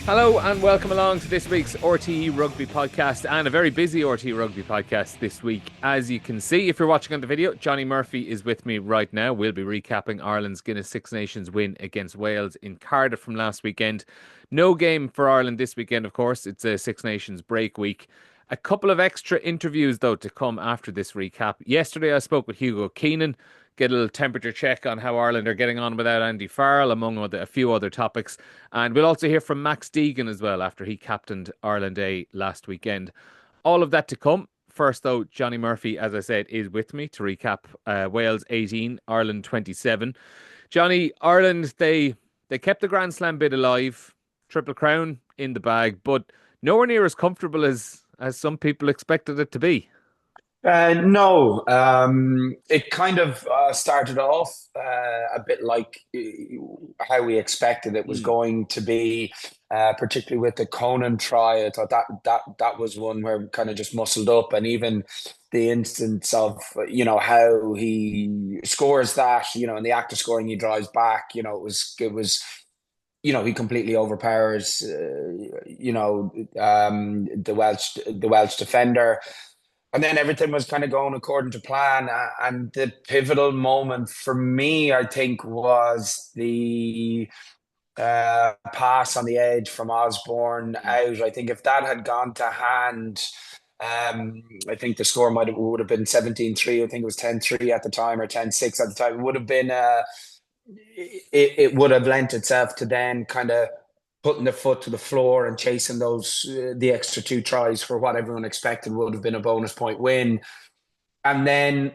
Hello and welcome along to this week's RTÉ Rugby podcast, and a very busy RTÉ Rugby podcast this week. As you can see, if you're watching on the video, Johne Murphy is with me right now. We'll be recapping Ireland's Guinness Six Nations win against Wales in Cardiff from last weekend. No game for Ireland this weekend, of course. It's a Six Nations break week. A couple of extra interviews, though, to come after this recap. Yesterday, I spoke with Hugo Keenan, get a little temperature check on how Ireland are getting on without Andy Farrell, among a few other topics. And we'll also hear from Max Deegan as well, after he captained Ireland A last weekend. All of that to come. First, though, Johne Murphy, as I said, is with me to recap Wales 18, Ireland 27. Johnny, Ireland, they kept the Grand Slam bid alive, Triple Crown in the bag, but nowhere near as comfortable as some people expected it to be. No, it kind of started off a bit like how we expected it was going to be, particularly with the Conan try. I thought that was one where we kind of just muscled up, and even the instance of how he scores that, in the act of scoring he drives back. It was. He completely overpowers, the Welsh defender. And then everything was kind of going according to plan. And the pivotal moment for me, I think, was the pass on the edge from Osborne out. I think if that had gone to hand, I think the score would have been 17-3. I think it was 10-3 at the time, or 10-6 at the time. It would have been, it would have lent itself to then kind of putting the foot to the floor and chasing the extra two tries for what everyone expected would have been a bonus point win. And then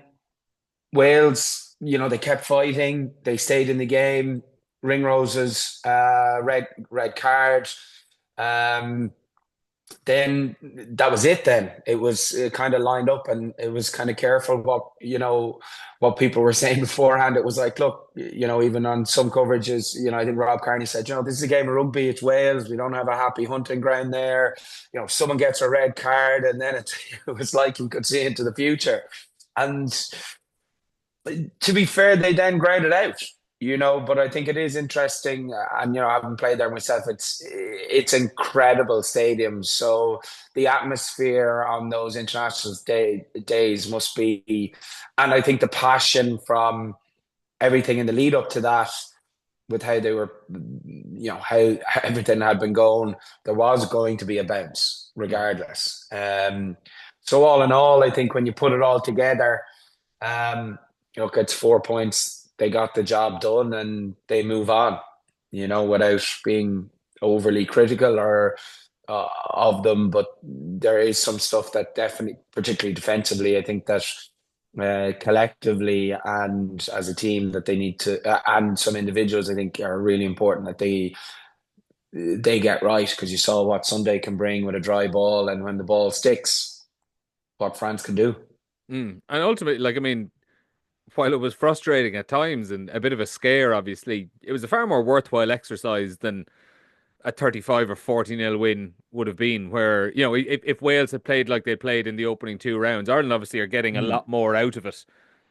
Wales, they kept fighting. They stayed in the game. Ringrose's red card. Then that was it. Then it was kind of lined up, and it was kind of careful what people were saying beforehand. It was like, look, even on some coverages, I think Rob Kearney said, this is a game of rugby. It's Wales. We don't have a happy hunting ground there. Someone gets a red card, and then it was like you could see into the future. And to be fair, they then grounded out. But I think it is interesting, and I haven't played there myself. It's incredible stadium, so the atmosphere on those international days must be, and I think the passion from everything in the lead up to that, with how they were, how everything had been going, there was going to be a bounce regardless. So all in all, I think when you put it all together, it's 4 points. They got the job done and they move on, without being overly critical or of them. But there is some stuff that definitely, particularly defensively, I think that collectively and as a team that they need to, and some individuals, I think, are really important that they get right, because you saw what Sunday can bring with a dry ball, and when the ball sticks, what France can do. And ultimately, while it was frustrating at times and a bit of a scare, obviously, it was a far more worthwhile exercise than a 35 or 40-0 win would have been, where, if Wales had played like they played in the opening two rounds, Ireland obviously are getting a lot more out of it.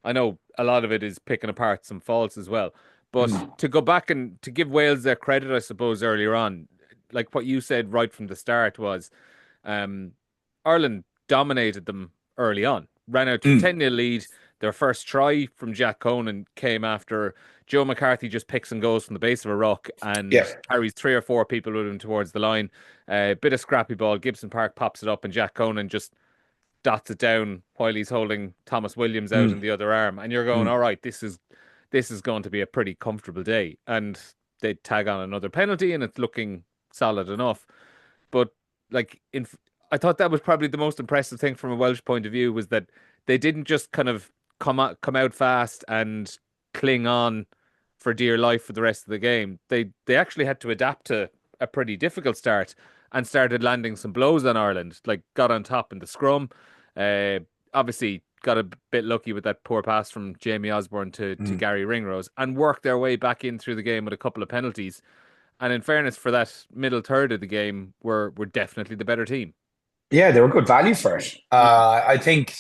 I know a lot of it is picking apart some faults as well. But to go back and to give Wales their credit, I suppose, earlier on, like what you said right from the start was, Ireland dominated them early on, ran out to 10-0 lead. Their first try from Jack Conan came after Joe McCarthy just picks and goes from the base of a rock and carries 3 or 4 people with him towards the line. Bit of scrappy ball. Gibson Park pops it up, and Jack Conan just dots it down while he's holding Thomas Williams out in the other arm. And you're going, all right, this is going to be a pretty comfortable day. And they tag on another penalty, and it's looking solid enough. But I thought that was probably the most impressive thing from a Welsh point of view, was that they didn't just kind of come out fast and cling on for dear life for the rest of the game. They actually had to adapt to a pretty difficult start and started landing some blows on Ireland. Like, got on top in the scrum. Obviously got a bit lucky with that poor pass from Jamie Osborne to Garry Ringrose, and worked their way back in through the game with a couple of penalties. And in fairness, for that middle third of the game, were definitely the better team. Yeah, they were good value for it. I think,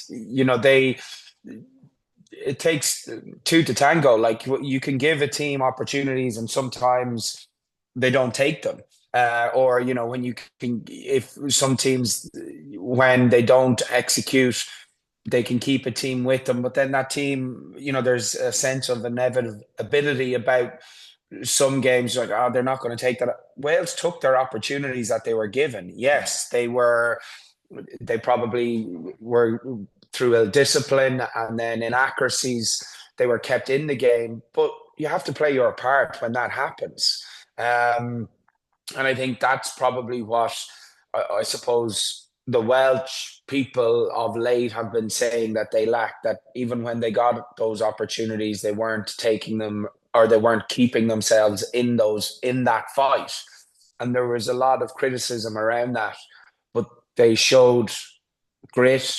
it takes two to tango. Like, you can give a team opportunities, and sometimes they don't take them. or when you can, if some teams, when they don't execute, they can keep a team with them, but then that team, there's a sense of inevitability about some games. Like, oh, they're not going to take that. Wales took their opportunities that they were given. Yes, they probably were, through ill discipline and then inaccuracies, they were kept in the game, but you have to play your part when that happens. And I think that's probably what I suppose the Welsh people of late have been saying that they lack, that even when they got those opportunities, they weren't taking them, or they weren't keeping themselves in that fight. And there was a lot of criticism around that, but they showed grit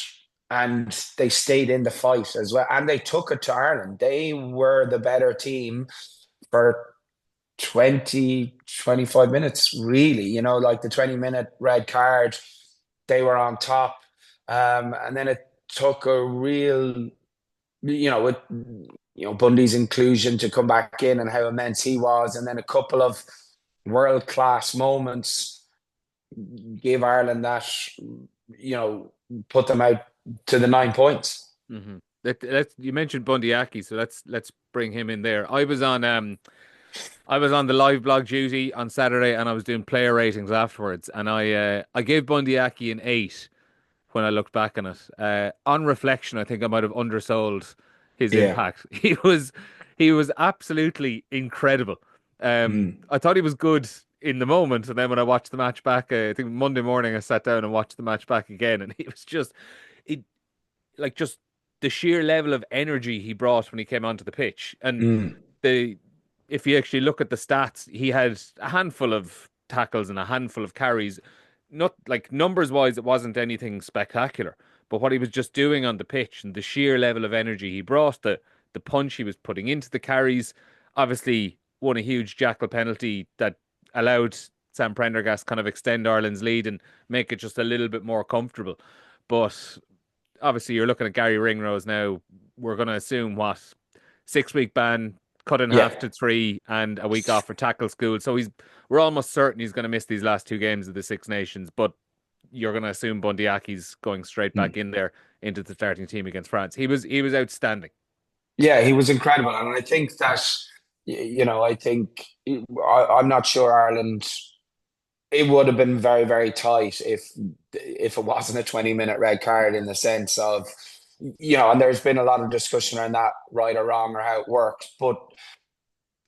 and they stayed in the fight as well. And they took it to Ireland. They were the better team for 20, 25 minutes, really. Like the 20-minute red card, they were on top. And then it took a real, Bundee's inclusion to come back in and how immense he was. And then a couple of world-class moments gave Ireland that, put them out to the 9 points. Mm-hmm. You mentioned Bundee Aki, so let's bring him in there. I was on the live blog duty on Saturday, and I was doing player ratings afterwards, and I gave Bundee Aki an 8 when I looked back on it. On reflection, I think I might have undersold his Yeah. impact. He was absolutely incredible. Mm. I thought he was good in the moment, and then when I watched the match back, I think Monday morning I sat down and watched the match back again, and he was it just the sheer level of energy he brought when he came onto the pitch, and Mm. the if you actually look at the stats, he had a handful of tackles and a handful of carries. Not like numbers wise, it wasn't anything spectacular, but what he was just doing on the pitch and the sheer level of energy he brought, the punch he was putting into the carries, obviously won a huge jackal penalty that allowed Sam Prendergast kind of extend Ireland's lead and make it just a little bit more comfortable. But obviously, you're looking at Garry Ringrose now. We're going to assume what 6 week ban, cut in half Yeah. to 3, and a week off for tackle school. So we're almost certain he's going to miss these last 2 games of the Six Nations. But you're going to assume Bundee Aki's going straight back Mm. in there into the starting team against France. He was outstanding. Yeah, he was incredible. And I think that, I think I'm not sure Ireland, it would have been very, very tight if it wasn't a 20-minute red card, in the sense of, and there's been a lot of discussion around that, right or wrong, or how it works. But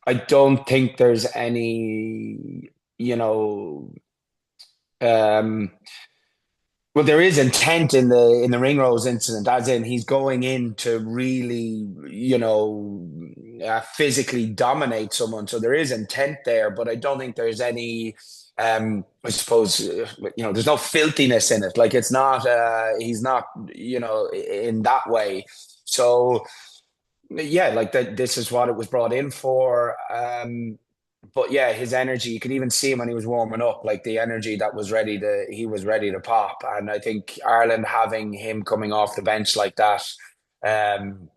I don't think there's any, um, well, there is intent in the Ringrose incident, as in he's going in to really, physically dominate someone. So there is intent there, but I don't think there's any. I suppose, there's no filthiness in it. Like, it's not. He's not, in that way. So yeah, like that. This is what it was brought in for. But yeah, his energy, you could even see him when he was warming up, like the energy that he was ready to pop. And I think Ireland having him coming off the bench like that, um,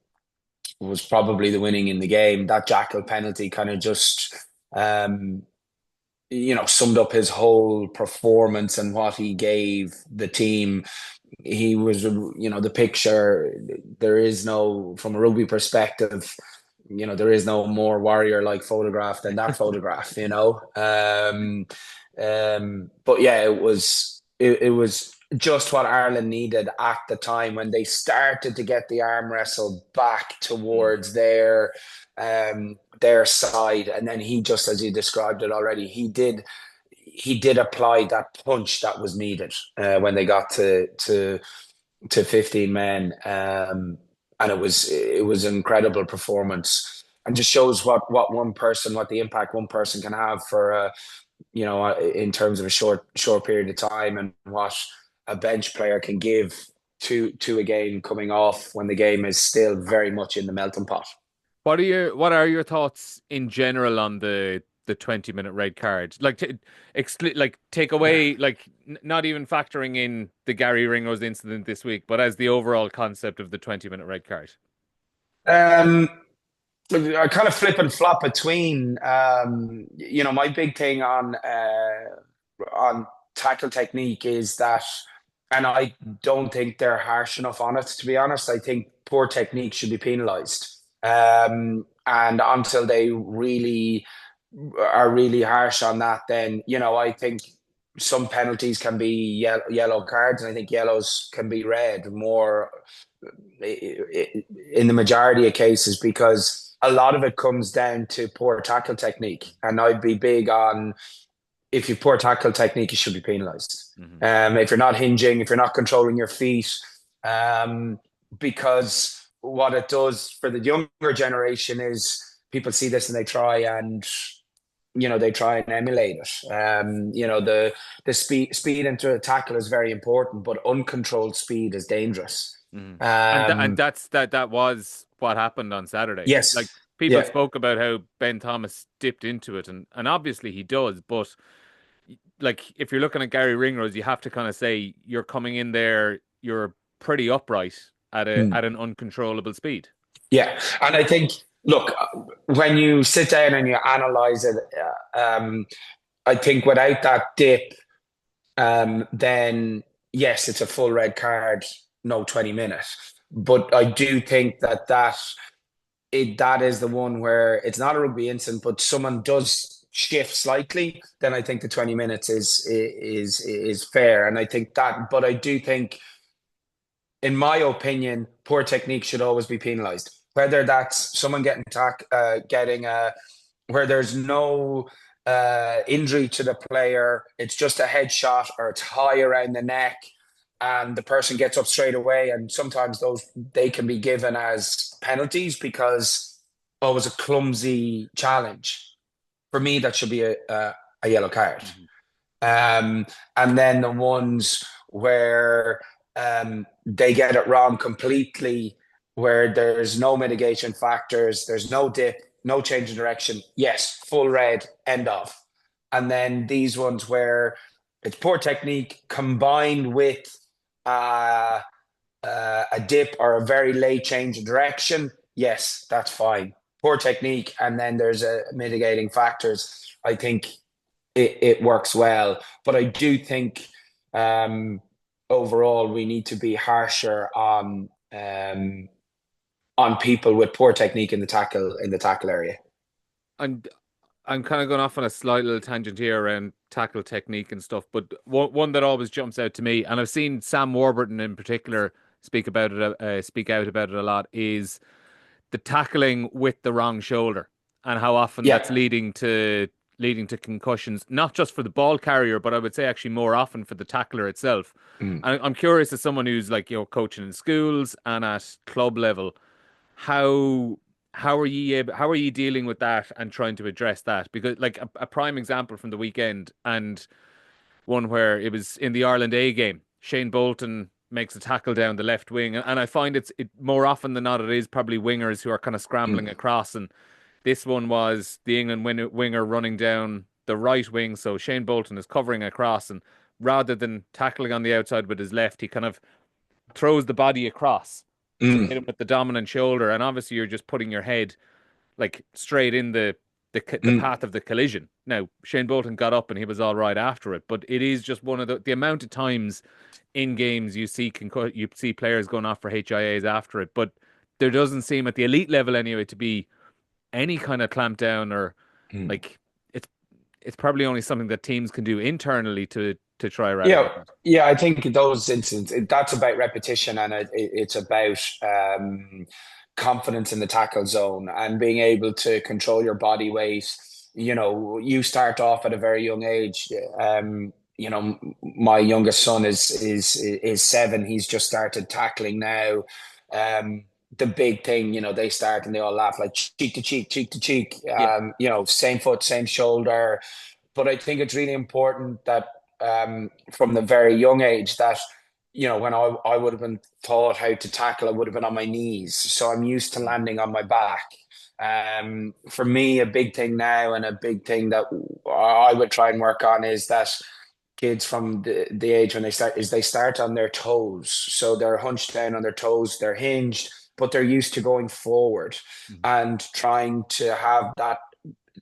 was probably the winning in the game. That jackal penalty kind of just, summed up his whole performance and what he gave the team. He was, the picture. There is no, from a rugby perspective, there is no more warrior-like photograph than that photograph. But yeah, it was just what Ireland needed at the time, when they started to get the arm wrestle back Mm. towards their side. And then he, just as you described it already, he did apply that punch that was needed, when they got to 15 men. And it was an incredible performance, and just shows what the impact one person can have for, in terms of a short period of time, and what a bench player can give to a game coming off, when the game is still very much in the melting pot. What are your thoughts in general on the 20-minute red card? Like, take away, like, not even factoring in the Garry Ringrose incident this week, but as the overall concept of the 20-minute red card. Um, I kind of flip and flop between, my big thing on, on tackle technique is that, and I don't think they're harsh enough on it, to be honest. I think poor technique should be penalised. And until they really are really harsh on that, then, I think some penalties can be yellow cards, and I think yellows can be red more in the majority of cases, because a lot of it comes down to poor tackle technique. And I'd be big on, if you poor tackle technique, you should be penalised. Mm-hmm. If you're not hinging, if you're not controlling your feet, because what it does for the younger generation is people see this and they try and emulate it. The speed into a tackle is very important, but uncontrolled speed is dangerous. Mm-hmm. And that was what happened on Saturday. Like, Yes, people yeah. spoke about how Ben Thomas dipped into it, and obviously he does, but like, if you're looking at Garry Ringrose, you have to kind of say you're coming in there, you're pretty upright at an uncontrollable speed. Yeah, and I think, look, when you sit down and you analyze it, I think without that dip, then yes, it's a full red card, no 20 minutes. But I do think that is the one where it's not a rugby incident, but someone does shift slightly, then I think the 20 minutes is fair. And I think that, but I do think, in my opinion, poor technique should always be penalised. Whether that's someone where there's no injury to the player, it's just a headshot, or it's high around the neck, and the person gets up straight away. And sometimes they can be given as penalties because it was a clumsy challenge. For me, that should be a yellow card. And then the ones where they get it wrong completely, where there's no mitigation factors, there's no dip, no change in direction, yes, full red, end of. And then these ones where it's poor technique combined with a dip or a very late change in direction, yes, that's fine. Poor technique, and then there's mitigating factors. I think it works well. But I do think overall we need to be harsher on people with poor technique in the tackle area. And I'm kind of going off on a slight little tangent here around tackle technique and stuff, but one that always jumps out to me, and I've seen Sam Warburton in particular speak out about it a lot, is the tackling with the wrong shoulder, and how often that's Yeah. leading to concussions, not just for the ball carrier, but I would say actually more often for the tackler itself. Mm. And I'm curious, as someone who's, like, coaching in schools and at club level, how how are you dealing with that and trying to address that? Because, like, a prime example from the weekend, and one where it was in the Ireland game, Shane Bolton makes a tackle down the left wing, and I find it more often than not, it is probably wingers who are kind of scrambling across, and this one was the England winger running down the right wing, so Shane Bolton is covering across, and rather than tackling on the outside with his left, he kind of throws the body across to hit Mm. him with the dominant shoulder, and obviously you're just putting your head, like, straight in the Mm. path of the collision. Now, Shane Bolton got up and he was all right after it, but it is just one of the amount of times in games you see players going off for HIAs after it, but there doesn't seem, at the elite level anyway, to be any kind of clamp down, or, Mm. like, it's probably only something that teams can do internally to try Yeah, eradicate that. yeah. I think those incidents, that's about repetition, and it's about confidence in the tackle zone and being able to control your body weight. You start off at a very young age. My youngest son is 7. He's just started tackling now. The big thing, they start and they all laugh, like, cheek to cheek, cheek to cheek. Yeah. Same foot, same shoulder. But I think it's really important that from the very young age, that when I would have been taught how to tackle, I would have been on my knees, so I'm used to landing on my back. For me, a big thing now, and a big thing that I would try and work on, is that kids from the age when they start on their toes, so they're hunched down on their toes, they're hinged, but they're used to going forward Mhm. and trying to have that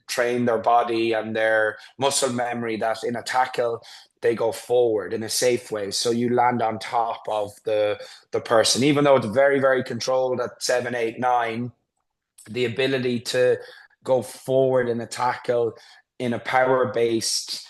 train their body and their muscle memory that in a tackle they go forward in a safe way. So you land on top of the person, even though it's very, very controlled at 7, 8, 9. The ability to go forward in a tackle in a power-based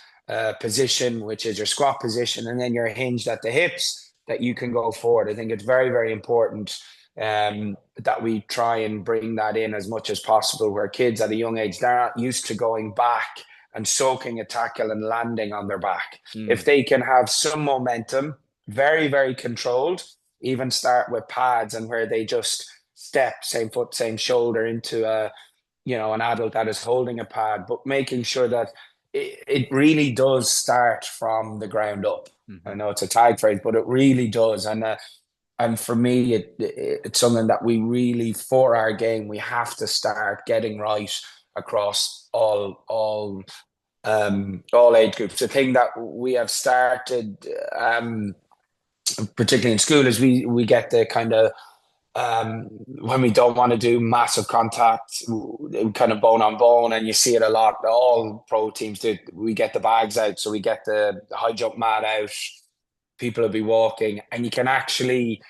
position, which is your squat position, and then you're hinged at the hips, that you can go forward. I think it's very, very important that we try and bring that in as much as possible, where kids at a young age, they're not used to going back and soaking a tackle and landing on their back. If they can have some momentum, very, very controlled, even start with pads and where they just step, same foot, same shoulder into an adult that is holding a pad, but making sure that it really does start from the ground up. I know it's a tag phrase, but it really does. And for me, it's something that we really, for our game, we have to start getting right across all age groups. The thing that we have started, particularly in school, is we get the kind of when we don't want to do massive contact, kind of bone on bone, and you see it a lot. All pro teams do. We get the bags out, so we get the high jump mat out. People will be walking, and you can actually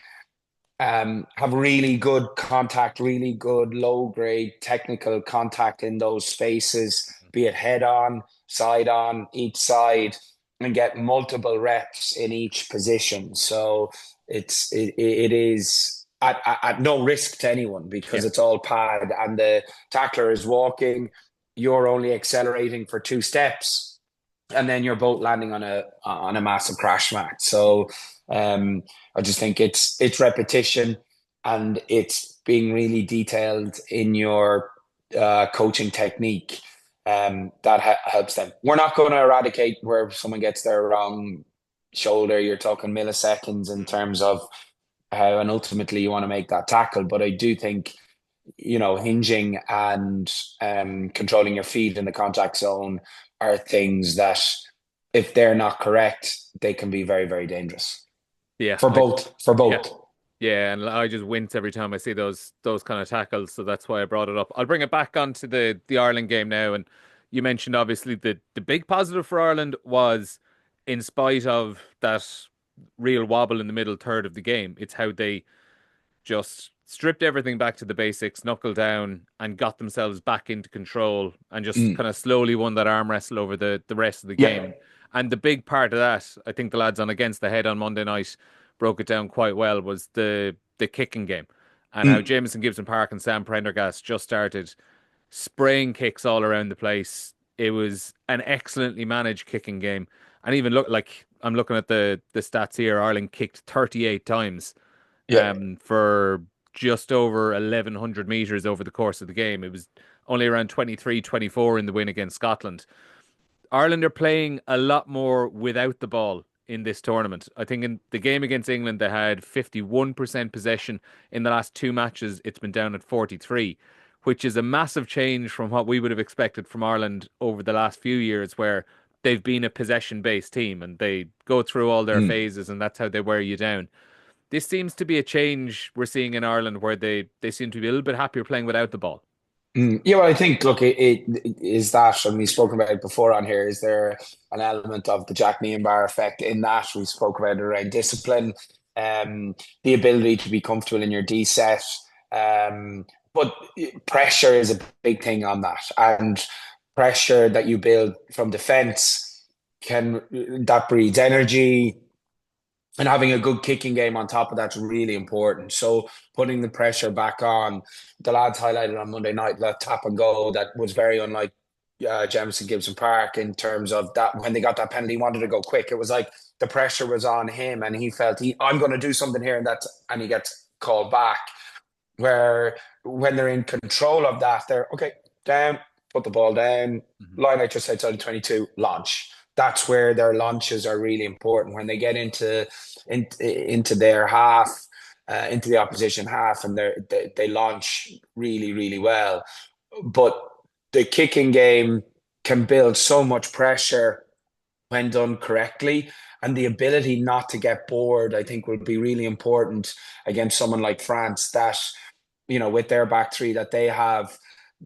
have really good contact, really good low grade technical contact in those spaces, be it head on, each side, and get multiple reps in each position. So it is at no risk to anyone, because it's all pad, and the tackler is walking. You're only accelerating for 2 steps, and then you're both landing on a massive crash mat. So I just think it's repetition, and it's being really detailed in your coaching technique that helps them. We're not going to eradicate where someone gets their wrong shoulder. You're talking milliseconds in terms of how, and ultimately you want to make that tackle. But I do think, hinging and controlling your feet in the contact zone are things that, if they're not correct, they can be very, very dangerous. Yeah, For both. yeah, yeah, and I just wince every time I see those kind of tackles, so that's why I brought it up. I'll bring it back onto the Ireland game now, and you mentioned obviously the big positive for Ireland was, in spite of that real wobble in the middle third of the game, it's how they just stripped everything back to the basics, knuckled down, and got themselves back into control, and just kind of slowly won that arm wrestle over the rest of the Yeah. game. And the big part of that, I think the lads on Against the Head on Monday night broke it down quite well, was the kicking game, and how Jamison Gibson Park and Sam Prendergast just started spraying kicks all around the place. It was an excellently managed kicking game. And even I'm looking at the stats here. Ireland kicked 38 times Yeah. for just over 1,100 meters over the course of the game. It was only around 23, 24 in the win against Scotland. Ireland are playing a lot more without the ball in this tournament. I think in the game against England, they had 51% possession. In the last 2 matches, it's been down at 43, which is a massive change from what we would have expected from Ireland over the last few years, where they've been a possession-based team and they go through all their phases, and that's how they wear you down. This seems to be a change we're seeing in Ireland, where they seem to be a little bit happier playing without the ball. Yeah, well, I think, look, it is that, and we've spoken about it before on here, is there an element of the Jack Niambar effect in that? We spoke about it around discipline, the ability to be comfortable in your D set, but pressure is a big thing on that, and pressure that you build from defense that breeds energy, and having a good kicking game on top of that's really important. So putting the pressure back on, the lads highlighted on Monday night that tap and go that was very unlike Jamison Gibson Park, in terms of that when they got that penalty, he wanted to go quick. It was like the pressure was on him, and he felt I'm going to do something here, and he gets called back. Where when they're in control of that, they're okay, down, put the ball down, line out just outside of 22, launch. That's where their launches are really important, when they get into their half, into the opposition half, and they launch really, really well. But the kicking game can build so much pressure when done correctly, and the ability not to get bored, I think, will be really important against someone like France, that with their back three that they have,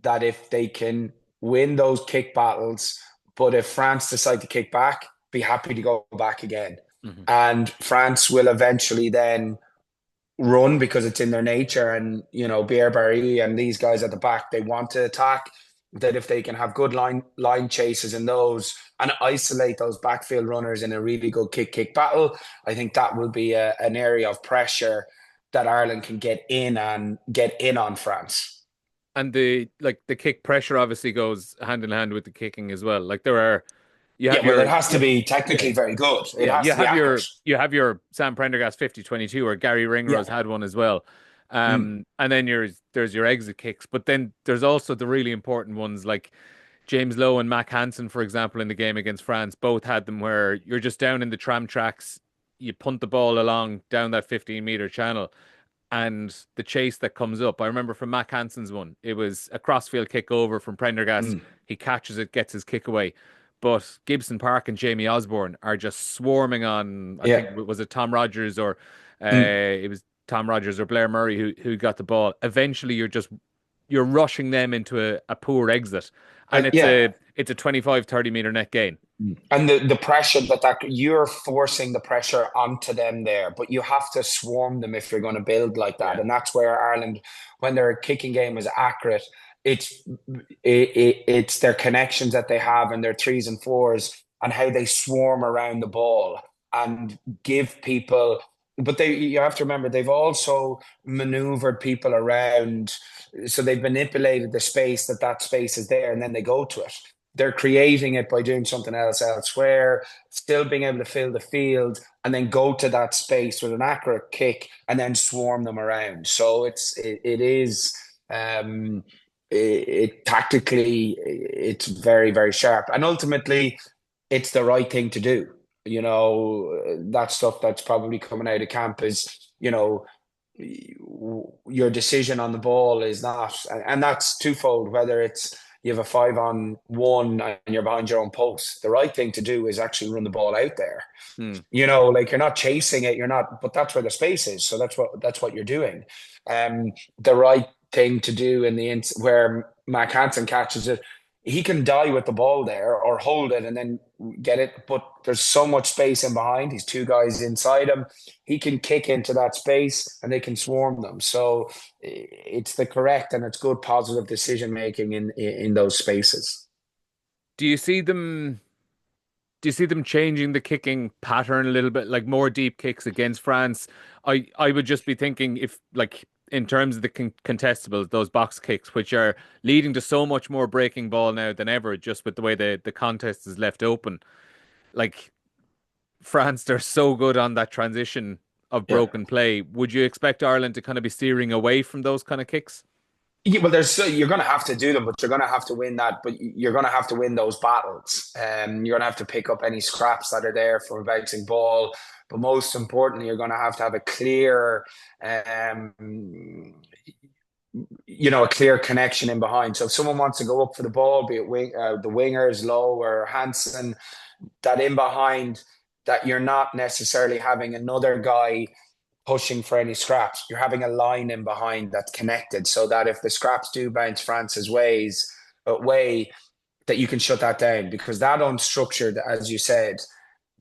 that if they can win those kick battles. But if France decide to kick back, be happy to go back again. Hmm. And France will eventually then run because it's in their nature. And, Pierre Barry and these guys at the back, they want to attack. That if they can have good line chases in those and isolate those backfield runners in a really good kick battle, I think that will be an area of pressure that Ireland can get in on France. And the kick pressure obviously goes hand in hand with the kicking as well. Like you have Yeah, well, it your has to be yeah. technically very good. It Yeah, has to be accurate. you have your Sam Prendergast 50-22, or Garry Yeah. Ringrose had one as well. Mm, And then there's your exit kicks, but then there's also the really important ones like James Lowe and Mac Hansen, for example, in the game against France, both had them where you're just down in the tram tracks, you punt the ball along down that 15-meter channel, and the chase that comes up. I remember from Mac Hansen's one, it was a crossfield kick over from Prendergast. mm, He catches it, gets his kick away. But Gibson Park and Jamie Osborne are just swarming on. I yeah. think was it Tom Rogers or Mm, it was Tom Rogers or Blair Murray who got the ball. Eventually, you're rushing them into a poor exit, and yeah. it's a 25-30 meter net gain. And the pressure that you're forcing the pressure onto them there, but you have to swarm them if you're going to build like that. Yeah. And that's where Ireland, when their kicking game is accurate, it's it's their connections that they have and their threes and fours and how they swarm around the ball and give people. But you have to remember, they've also maneuvered people around, so they've manipulated the space that space is there, and then they go to it. They're creating it by doing something else elsewhere, still being able to fill the field and then go to that space with an accurate kick and then swarm them around. So it is tactically it's very, very sharp. And ultimately it's the right thing to do. That stuff that's probably coming out of camp is, your decision on the ball is not, and that's twofold, whether it's you have a 5-on-1 and you're behind your own post. The right thing to do is actually run the ball out there. Hmm. Like you're not chasing it, you're not, but that's where the space is. So that's what you're doing. The right thing to do where Mac Hansen catches it, he can die with the ball there or hold it and then get it. But there's so much space in behind. He's two guys inside him. He can kick into that space and they can swarm them. So it's the correct and it's good positive decision making in those spaces. Do you see them? Do you see them changing the kicking pattern a little bit, like more deep kicks against France? I would just be thinking if like in terms of the contestables, those box kicks, which are leading to so much more breaking ball now than ever, just with the way the contest is left open. Like France, they're so good on that transition of Yeah. broken play. Would you expect Ireland to kind of be steering away from those kind of kicks? Yeah, well, you're going to have to do them, but you're going to have to win that. But you're going to have to win those battles. You're going to have to pick up any scraps that are there from a bouncing ball. But most importantly, you're going to have a clear, um, a clear connection in behind. So if someone wants to go up for the ball, be it the wingers, Lowe or Hansen, that in behind, that you're not necessarily having another guy pushing for any scraps. You're having a line in behind that's connected so that if the scraps do bounce France's way, that you can shut that down because that unstructured, as you said,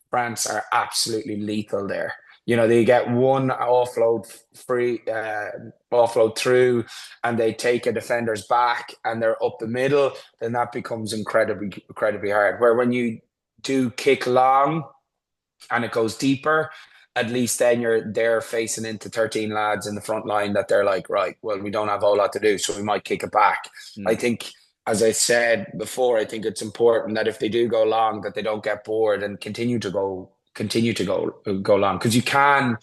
France are absolutely lethal there. They get one offload through, and they take a defender's back, and they're up the middle. Then that becomes incredibly, incredibly hard. Where when you do kick long, and it goes deeper, at least then you're there facing into 13 lads in the front line that they're like, right, well, we don't have a whole lot to do, so we might kick it back. I Hmm. think, as I said before, I think it's important that if they do go long, that they don't get bored and continue to go long because you can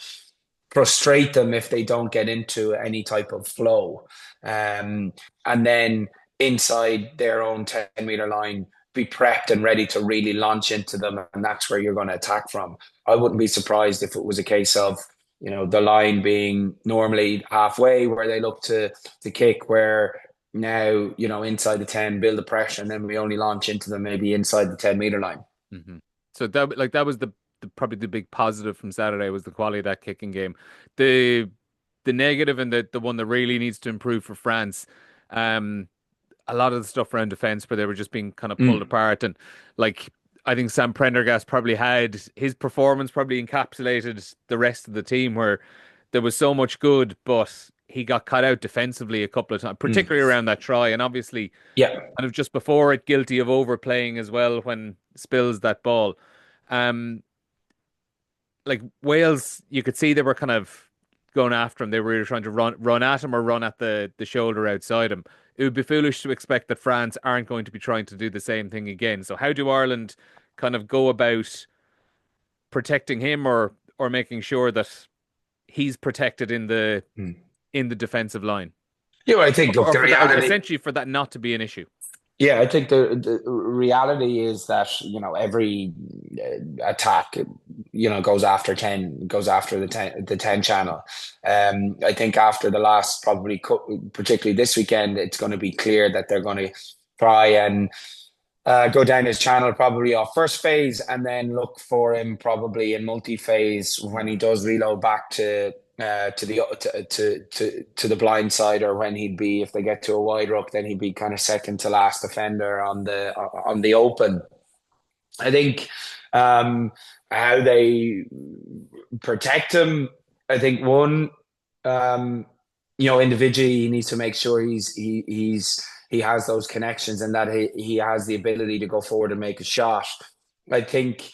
frustrate them if they don't get into any type of flow. And then inside their own 10-meter line, be prepped and ready to really launch into them. And that's where you're going to attack from. I wouldn't be surprised if it was a case of, the line being normally halfway where they look to kick, where now, inside the 10, build the pressure, and then we only launch into them maybe inside the 10-meter line. Hmm. So that was probably the big positive from Saturday was the quality of that kicking game. The the negative and the one that really needs to improve for France. Um, a lot of the stuff around defence where they were just being kind of pulled Mm. apart. And like, I think Sam Prendergast probably had his performance probably encapsulated the rest of the team where there was so much good, but he got cut out defensively a couple of times, Mm. particularly around that try. And obviously, Yeah. kind of just before it, guilty of overplaying as well when spills that ball. Um, like Wales, you could see they were kind of going after him. They were either trying to run at him or run at the shoulder outside him. It would be foolish to expect that France aren't going to be trying to do the same thing again. So how do Ireland kind of go about protecting him or making sure that he's protected Mm. in the defensive line? Yeah, well, I think, look, Or the for that, or reality. essentially for that not to be an issue. Yeah, I think the reality is that, every attack, goes after 10, goes after the 10 channel. I think after the last, probably, particularly this weekend, it's going to be clear that they're going to try and go down his channel probably off first phase, and then look for him probably in multi-phase when he does reload back to the blind side, or when he'd be, if they get to a wide ruck, then he'd be kind of second to last defender on the open. I think how they protect him. I think one, um, individually, he needs to make sure he has those connections, and that he has the ability to go forward and make a shot. I think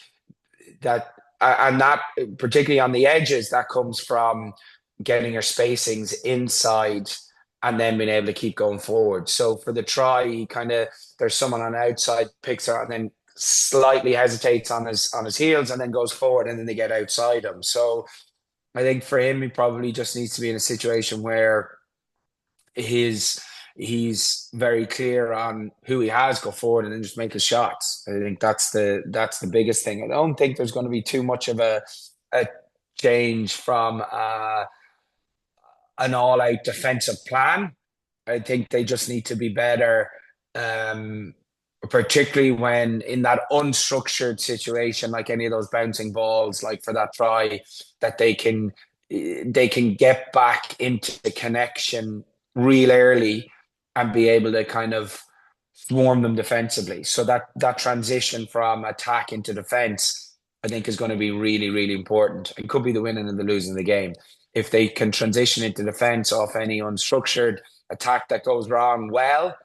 that, and that particularly on the edges, that comes from getting your spacings inside and then being able to keep going forward. So for the try, he kind of, there's someone on the outside, picks her, and then slightly hesitates on his heels, and then goes forward, and then they get outside him. So I think for him, he probably just needs to be in a situation where his he's very clear on who he has, go forward and then just make his shots. I think that's the biggest thing. I don't think there's going to be too much of a change from an all-out defensive plan. I think they just need to be better, um, particularly when in that unstructured situation, like any of those bouncing balls, like for that try, that they can get back into the connection real early and be able to kind of swarm them defensively. So that transition from attack into defense, I think, is going to be really, really important. It could be the winning and the losing of the game. If they can transition into defense off any unstructured attack that goes wrong well,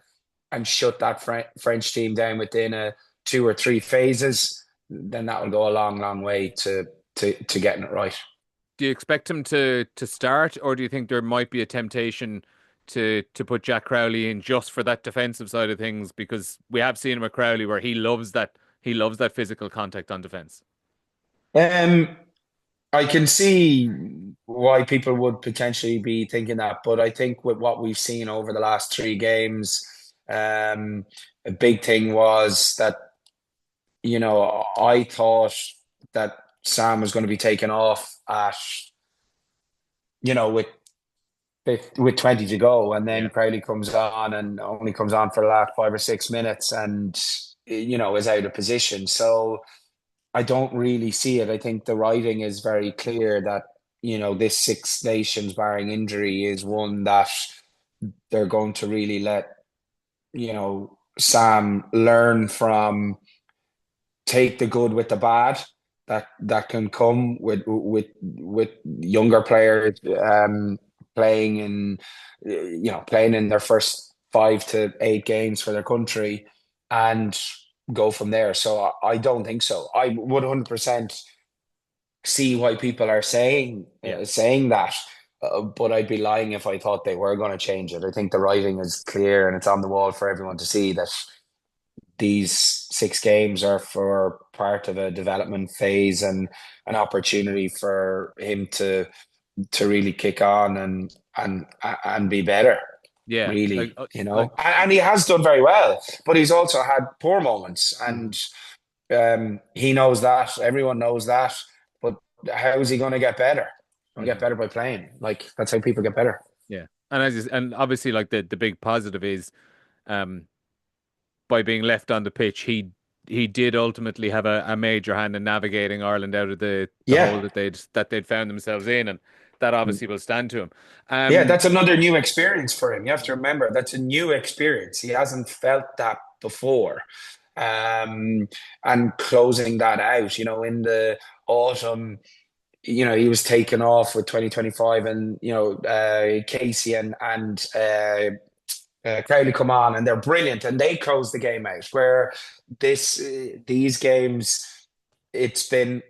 and shut that French team down within two or three phases, then that will go a long, long way to getting it right. Do you expect him to start, or do you think there might be a temptation to put Jack Crowley in just for that defensive side of things? Because we have seen him at Crowley where he loves that physical contact on defense. Um, I can see why people would potentially be thinking that, but I think with what we've seen over the last three games, a big thing was that, I thought that Sam was going to be taken off at, with 20 to go, and then Yeah. Crowley comes on and only comes on for the last 5 or 6 minutes, and is out of position. So I don't really see it. I think the writing is very clear that, this Six Nations barring injury is one that they're going to really let, Sam learn from, take the good with the bad that can come with younger players, playing in their first 5 to 8 games for their country, and go from there. So I don't think so. I would 100% see why people are saying Yeah. saying that, but I'd be lying if I thought they were going to change it. I think the writing is clear and it's on the wall for everyone to see that these 6 games are for part of a development phase and an opportunity for him to really kick on and be better, Yeah. Like really, like and he has done very well, but he's also had poor moments, and he knows that, everyone knows that, but how is he going to get better? Going to get mhm. better by playing. Like, that's how people get better. Yeah. And obviously like the big positive is um by being left on the pitch, he did ultimately have a major hand in navigating Ireland out of the hole Yeah. that they'd found themselves in. And that obviously will stand to him. Yeah, Um, that's another new experience for him. You have to remember that's a new experience. He hasn't felt that before. Um, and closing that out, in the autumn, he was taken off with 2025, and Casey and Crowley come on, and they're brilliant, and they close the game out. Where these games, it's been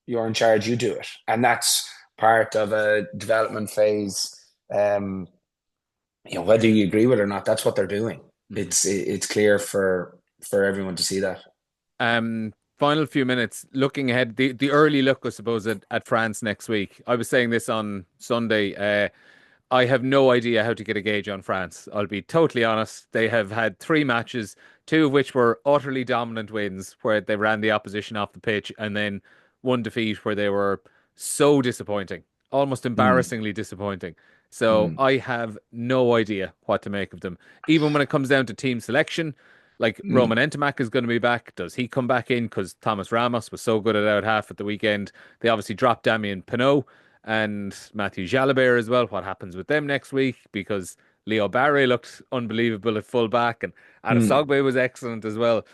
you're in charge, you do it, and that's part of a development phase. Um, whether you agree with it or not, that's what they're doing. mhm. It's clear for everyone to see that. Final few minutes, looking ahead, the early look, I suppose, at France next week. I was saying this on Sunday. I have no idea how to get a gauge on France. I'll be totally honest. They have had three matches, two of which were utterly dominant wins, where they ran the opposition off the pitch, and then one defeat where they were so disappointing, almost Mm, embarrassingly disappointing. So mm, I have no idea what to make of them. Even when it comes down to team selection, like mm, Roman Ntamack is going to be back. Does he come back in? Because Thomas Ramos was so good at out half at the weekend. They obviously dropped Damien Penaud and Matthew Jalabert as well. What happens with them next week? Because Leo Barre looked unbelievable at full back, and mm. Adesogbe was excellent as well.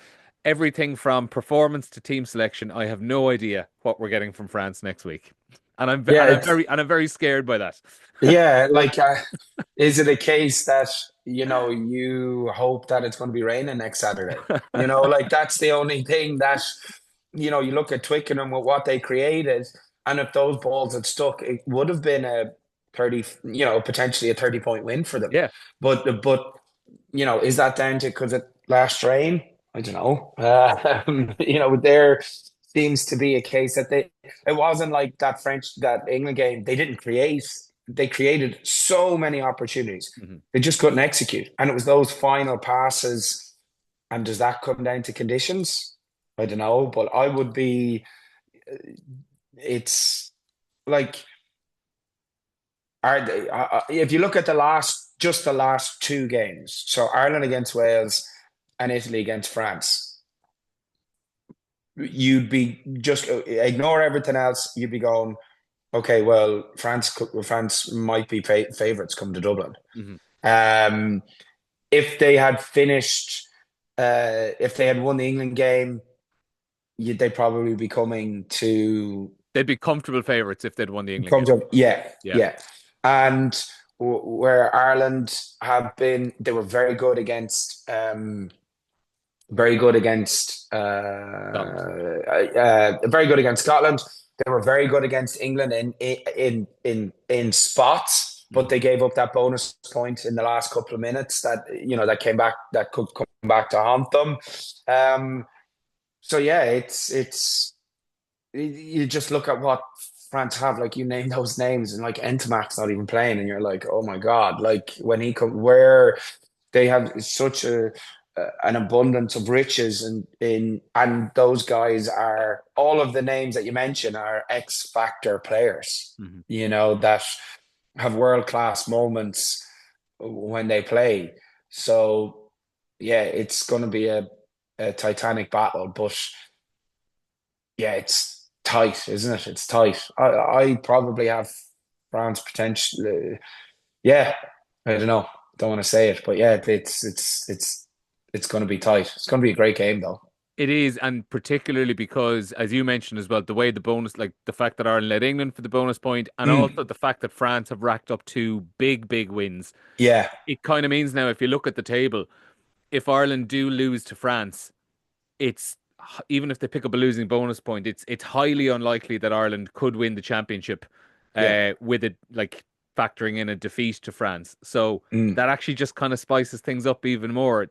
Everything from performance to team selection, I have no idea what we're getting from France next week, and Yeah, it's I'm very scared by that. yeah. Like, is it a case that you hope that it's going to be raining next Saturday? Like that's the only thing that you look at Twickenham with what they created, and if those balls had stuck, it would have been a 30, potentially a 30-point win for them. Yeah. But is that down to because it last rain? I don't know. There seems to be a case that it wasn't like that England game. They didn't create. They created so many opportunities. Mhm. They just couldn't execute. And it was those final passes. And does that come down to conditions? I don't know. But I would be, it's like, if you look at just the last two games, so Ireland against Wales and Italy against France, you'd be just ignore everything else. You'd be going, okay, well, France might be favorites come to Dublin. Mhm. Um, if they had finished, if they had won the England game, they'd probably be coming to They'd be comfortable favourites if they'd won the England come game. to yeah, Yeah. yeah, and where Ireland have been, they were very good against Scotland. very good against Scotland. They were very good against England in spots, but Mhm. they gave up that bonus point in the last couple of minutes that came back, that could come back to haunt them. So yeah, it's you just look at what France have, like you name those names, and like Entomac's not even playing, and you're like, oh my God, like when he come where they have such an abundance of riches, and those guys are, all of the names that you mentioned are X factor players, Mhm. that have world class moments when they play. So yeah, it's going to be a titanic battle, but yeah, it's tight, isn't it? It's tight. I probably have France potentially. Yeah, I don't know. Don't want to say it, but yeah, it's going to be tight. It's going to be a great game, though. It is, and particularly because, as you mentioned as well, the way the bonus, like the fact that Ireland led England for the bonus point, and also Mm, the fact that France have racked up two big, big wins. yeah, It kind of means now, if you look at the table, if Ireland do lose to France, it's even if they pick up a losing bonus point, it's highly unlikely that Ireland could win the championship yeah, with it like factoring in a defeat to France. So mm, that actually just kind of spices things up even more.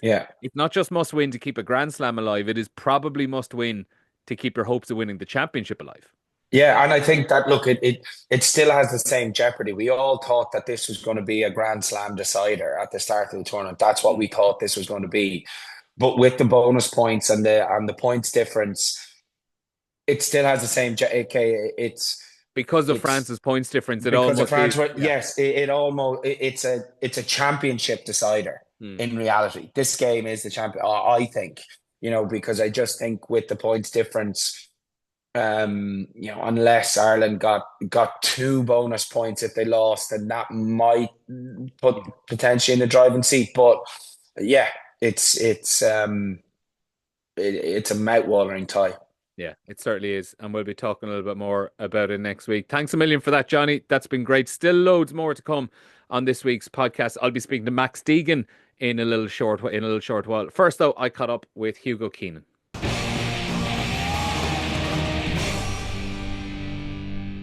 yeah, It's not just must win to keep a Grand Slam alive, it is probably must win to keep your hopes of winning the championship alive. yeah. And I think that look, it still has the same jeopardy. We all thought that this was going to be a Grand Slam decider at the start of the tournament. That's what we thought this was going to be. But with the bonus points and the points difference, it still has the same. Okay, Because of it's France's points difference, it because of almost France. is. But Yeah. yes, it's a championship decider Hmm. in reality. This game is the champion. I think because I just think with the points difference, Unless Ireland got 2 bonus points if they lost, and that might put Yeah. potentially in the driving seat. But yeah, it's it's um it's a mouth-watering tie. Yeah, it certainly is. And we'll be talking a little bit more about it next week. Thanks a million for that, Johnny. That's been great. Still loads more to come on this week's podcast. I'll be speaking to Max Deegan in a little short while. First, though, I caught up with Hugo Keenan.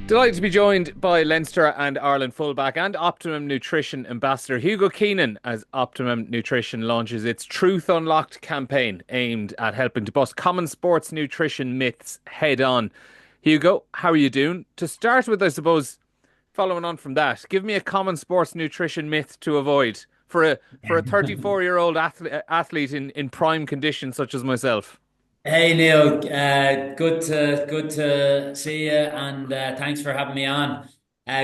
Delighted to be joined by Leinster and Ireland fullback and Optimum Nutrition ambassador Hugo Keenan as Optimum Nutrition launches its Truth Unlocked campaign aimed at helping to bust common sports nutrition myths head on. Hugo, how are you doing? To start with, I suppose, following on from that, give me a common sports nutrition myth to avoid for a 34-year-old athlete in prime condition such as myself. Hey Neil, good to see you, and thanks for having me on.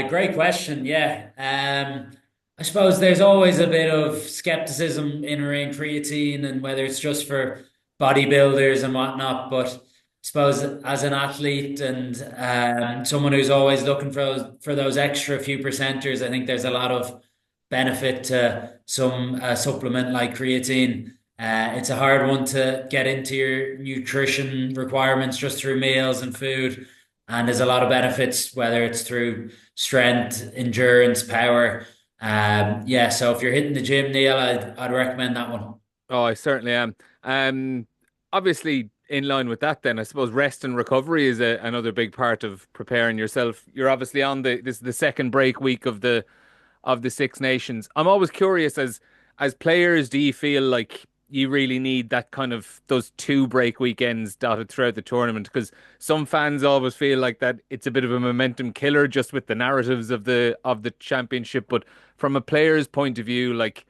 Great question. Yeah, I suppose there's always a bit of skepticism in around creatine and whether it's just for bodybuilders and whatnot. But I suppose as an athlete and someone who's always looking for those extra few percenters, I think there's a lot of benefit to some supplement like creatine. It's a hard one to get into your nutrition requirements just through meals and food. And there's a lot of benefits, whether it's through strength, endurance, power. Yeah, so if you're hitting the gym, Neil, I'd recommend that one. Oh, I certainly am. Um, Obviously, in line with that, then I suppose rest and recovery is another big part of preparing yourself. You're obviously on the second break week of the Six Nations. I'm always curious as players, do you feel like you really need that kind of those two break weekends dotted throughout the tournament? Because some fans always feel like that it's a bit of a momentum killer just with the narratives of the championship. But from a player's point of view, like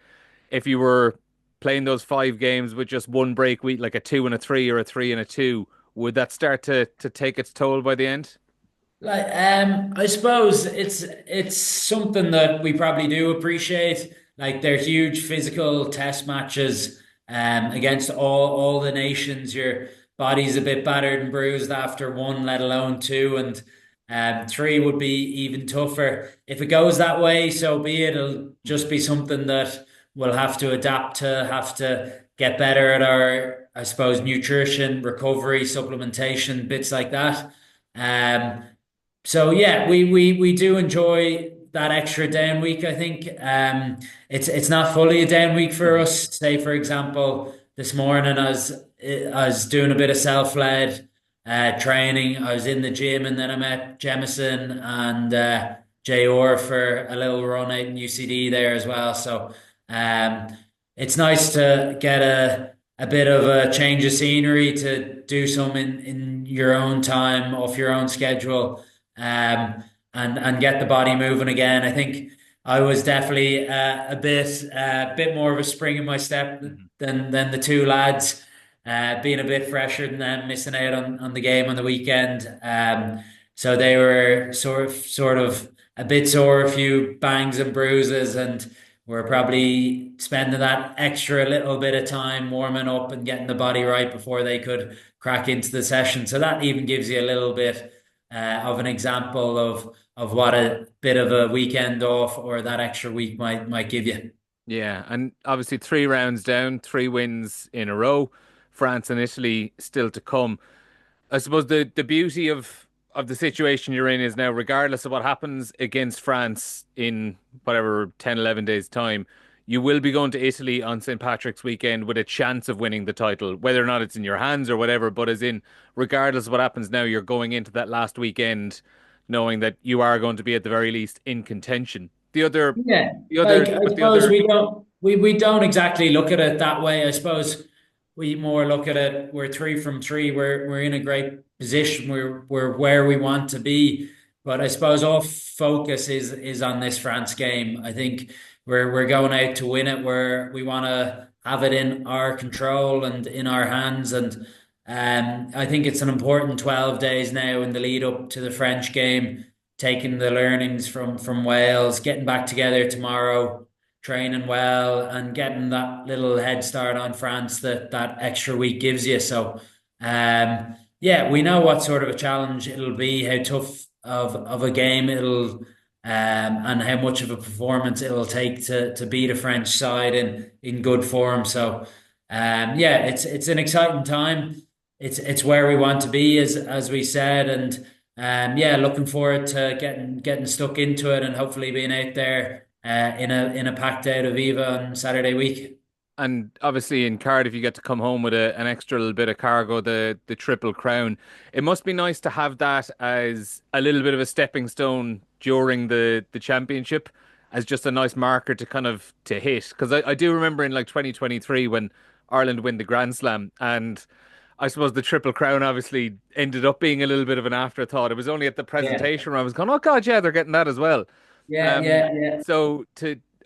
if you were playing those 5 games with just one break week, like a 2 and a 3 or a 3 and a 2, would that start to take its toll by the end? I suppose it's something that we probably do appreciate. Like they're huge physical test matches, against all the nations. Your body's a bit battered and bruised after one, let alone two, and three would be even tougher. If it goes that way, so be it. It'll just be something that we'll have to adapt to, have to get better at our, I suppose, nutrition, recovery, supplementation, bits like that. Um, so yeah, we do enjoy that extra down week. I think it's not fully a down week for Mhm. us. Say for example, this morning I was doing a bit of self-led training. I was in the gym and then I met Jemison and JR for a little run out in UCD there as well. So um, it's nice to get a bit of a change of scenery to do some in your own time, off your own schedule, and get the body moving again. I think I was definitely a bit more of a spring in my step Mhm. than the two lads, being a bit fresher than them, missing out on the game on the weekend. So they were sort of a bit sore, a few bangs and bruises, and we're probably spending that extra little bit of time warming up and getting the body right before they could crack into the session. So that even gives you a little bit of an example of what a bit of a weekend off or that extra week might give you. Yeah, and obviously 3 rounds down, 3 wins in a row. France and Italy still to come. I suppose the beauty of the situation you're in is now, regardless of what happens against France in whatever 10, 11 days time, you will be going to Italy on St. Patrick's weekend with a chance of winning the title, whether or not it's in your hands or whatever. But as in, regardless of what happens now, you're going into that last weekend knowing that you are going to be at the very least in contention. Yeah, I But the suppose other, we don't exactly look at it that way. I suppose we more look at it. We're three from three. We're in a great position. We're where we want to be. But I suppose our focus is on this France game. I think we're going out to win it. We want to have it in our control and in our hands. And I think it's an important 12 days now in the lead up to the French game, taking the learnings from Wales, getting back together tomorrow, training well, and getting that little head start on France that extra week gives you. So, Yeah, we know what sort of a challenge it'll be, how tough of a game and how much of a performance it'll take to beat a French side in good form. So, yeah, it's an exciting time. It's where we want to be, as we said, and yeah, looking forward to getting stuck into it and hopefully being out there in a packed out Aviva on Saturday week. And obviously in Cardiff, you get to come home with an extra little bit of cargo, the Triple Crown. It must be nice to have that as a little bit of a stepping stone during the championship, as just a nice marker to kind of to hit. Because I do remember in like 2023 when Ireland win the Grand Slam, and I suppose the Triple Crown obviously ended up being a little bit of an afterthought. It was only at the Yeah, presentation where I was going, oh God, yeah, they're getting that as well. yeah, Um, yeah, yeah. so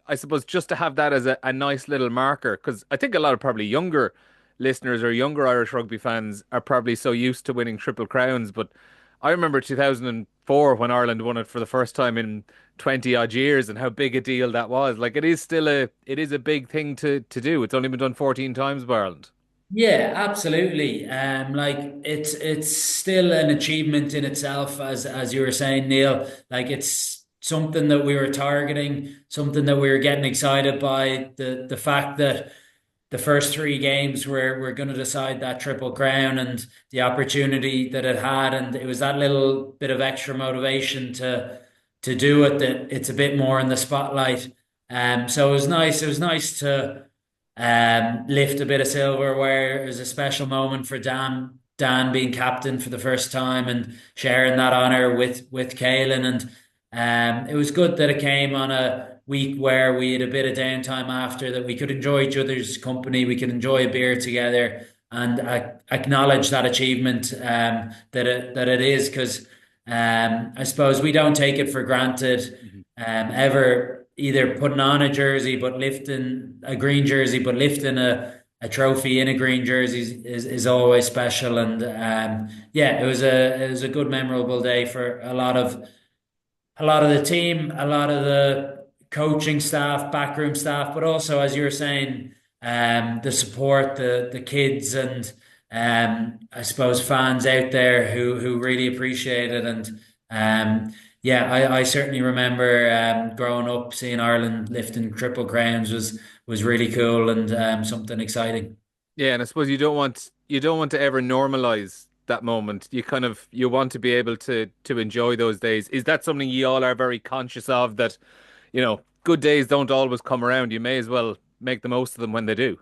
I suppose just to have that as a nice little marker, because I think a lot of probably younger listeners or younger Irish rugby fans are probably so used to winning Triple Crowns. But I remember 2004 when Ireland won it for the first time in 20 odd years and how big a deal that was. Like it is a big thing to do. It's only been done 14 times by Ireland. Yeah, absolutely. Like it's still an achievement in itself, as you were saying, Neil. Like it's something that we were targeting, something that we were getting excited by. The fact that the first three games were going to decide that Triple Crown and the opportunity that it had, and it was that little bit of extra motivation to do it that it's a bit more in the spotlight. So it was nice. It was nice to lift a bit of silverware. It was a special moment for Dan being captain for the first time and sharing that honor with Caelan. And it was good that it came on a week where we had a bit of downtime after that we could enjoy each other's company, we could enjoy a beer together, and acknowledge that achievement that it is because I suppose we don't take it for granted Mhm. ever either putting on a jersey but lifting a green jersey but lifting a trophy in a green jersey is always special and yeah it was a good memorable day for a lot of the team, a lot of the coaching staff, backroom staff, but also, as you were saying, the support, the kids, and I suppose fans out there who really appreciate it. And yeah, I certainly remember growing up seeing Ireland lifting triple crowns was really cool and something exciting. Yeah, and I suppose you don't want to ever normalize that moment. You kind of you want to be able to enjoy those days. Is that something you all are very conscious of that, good days don't always come around. You may as well make the most of them when they do.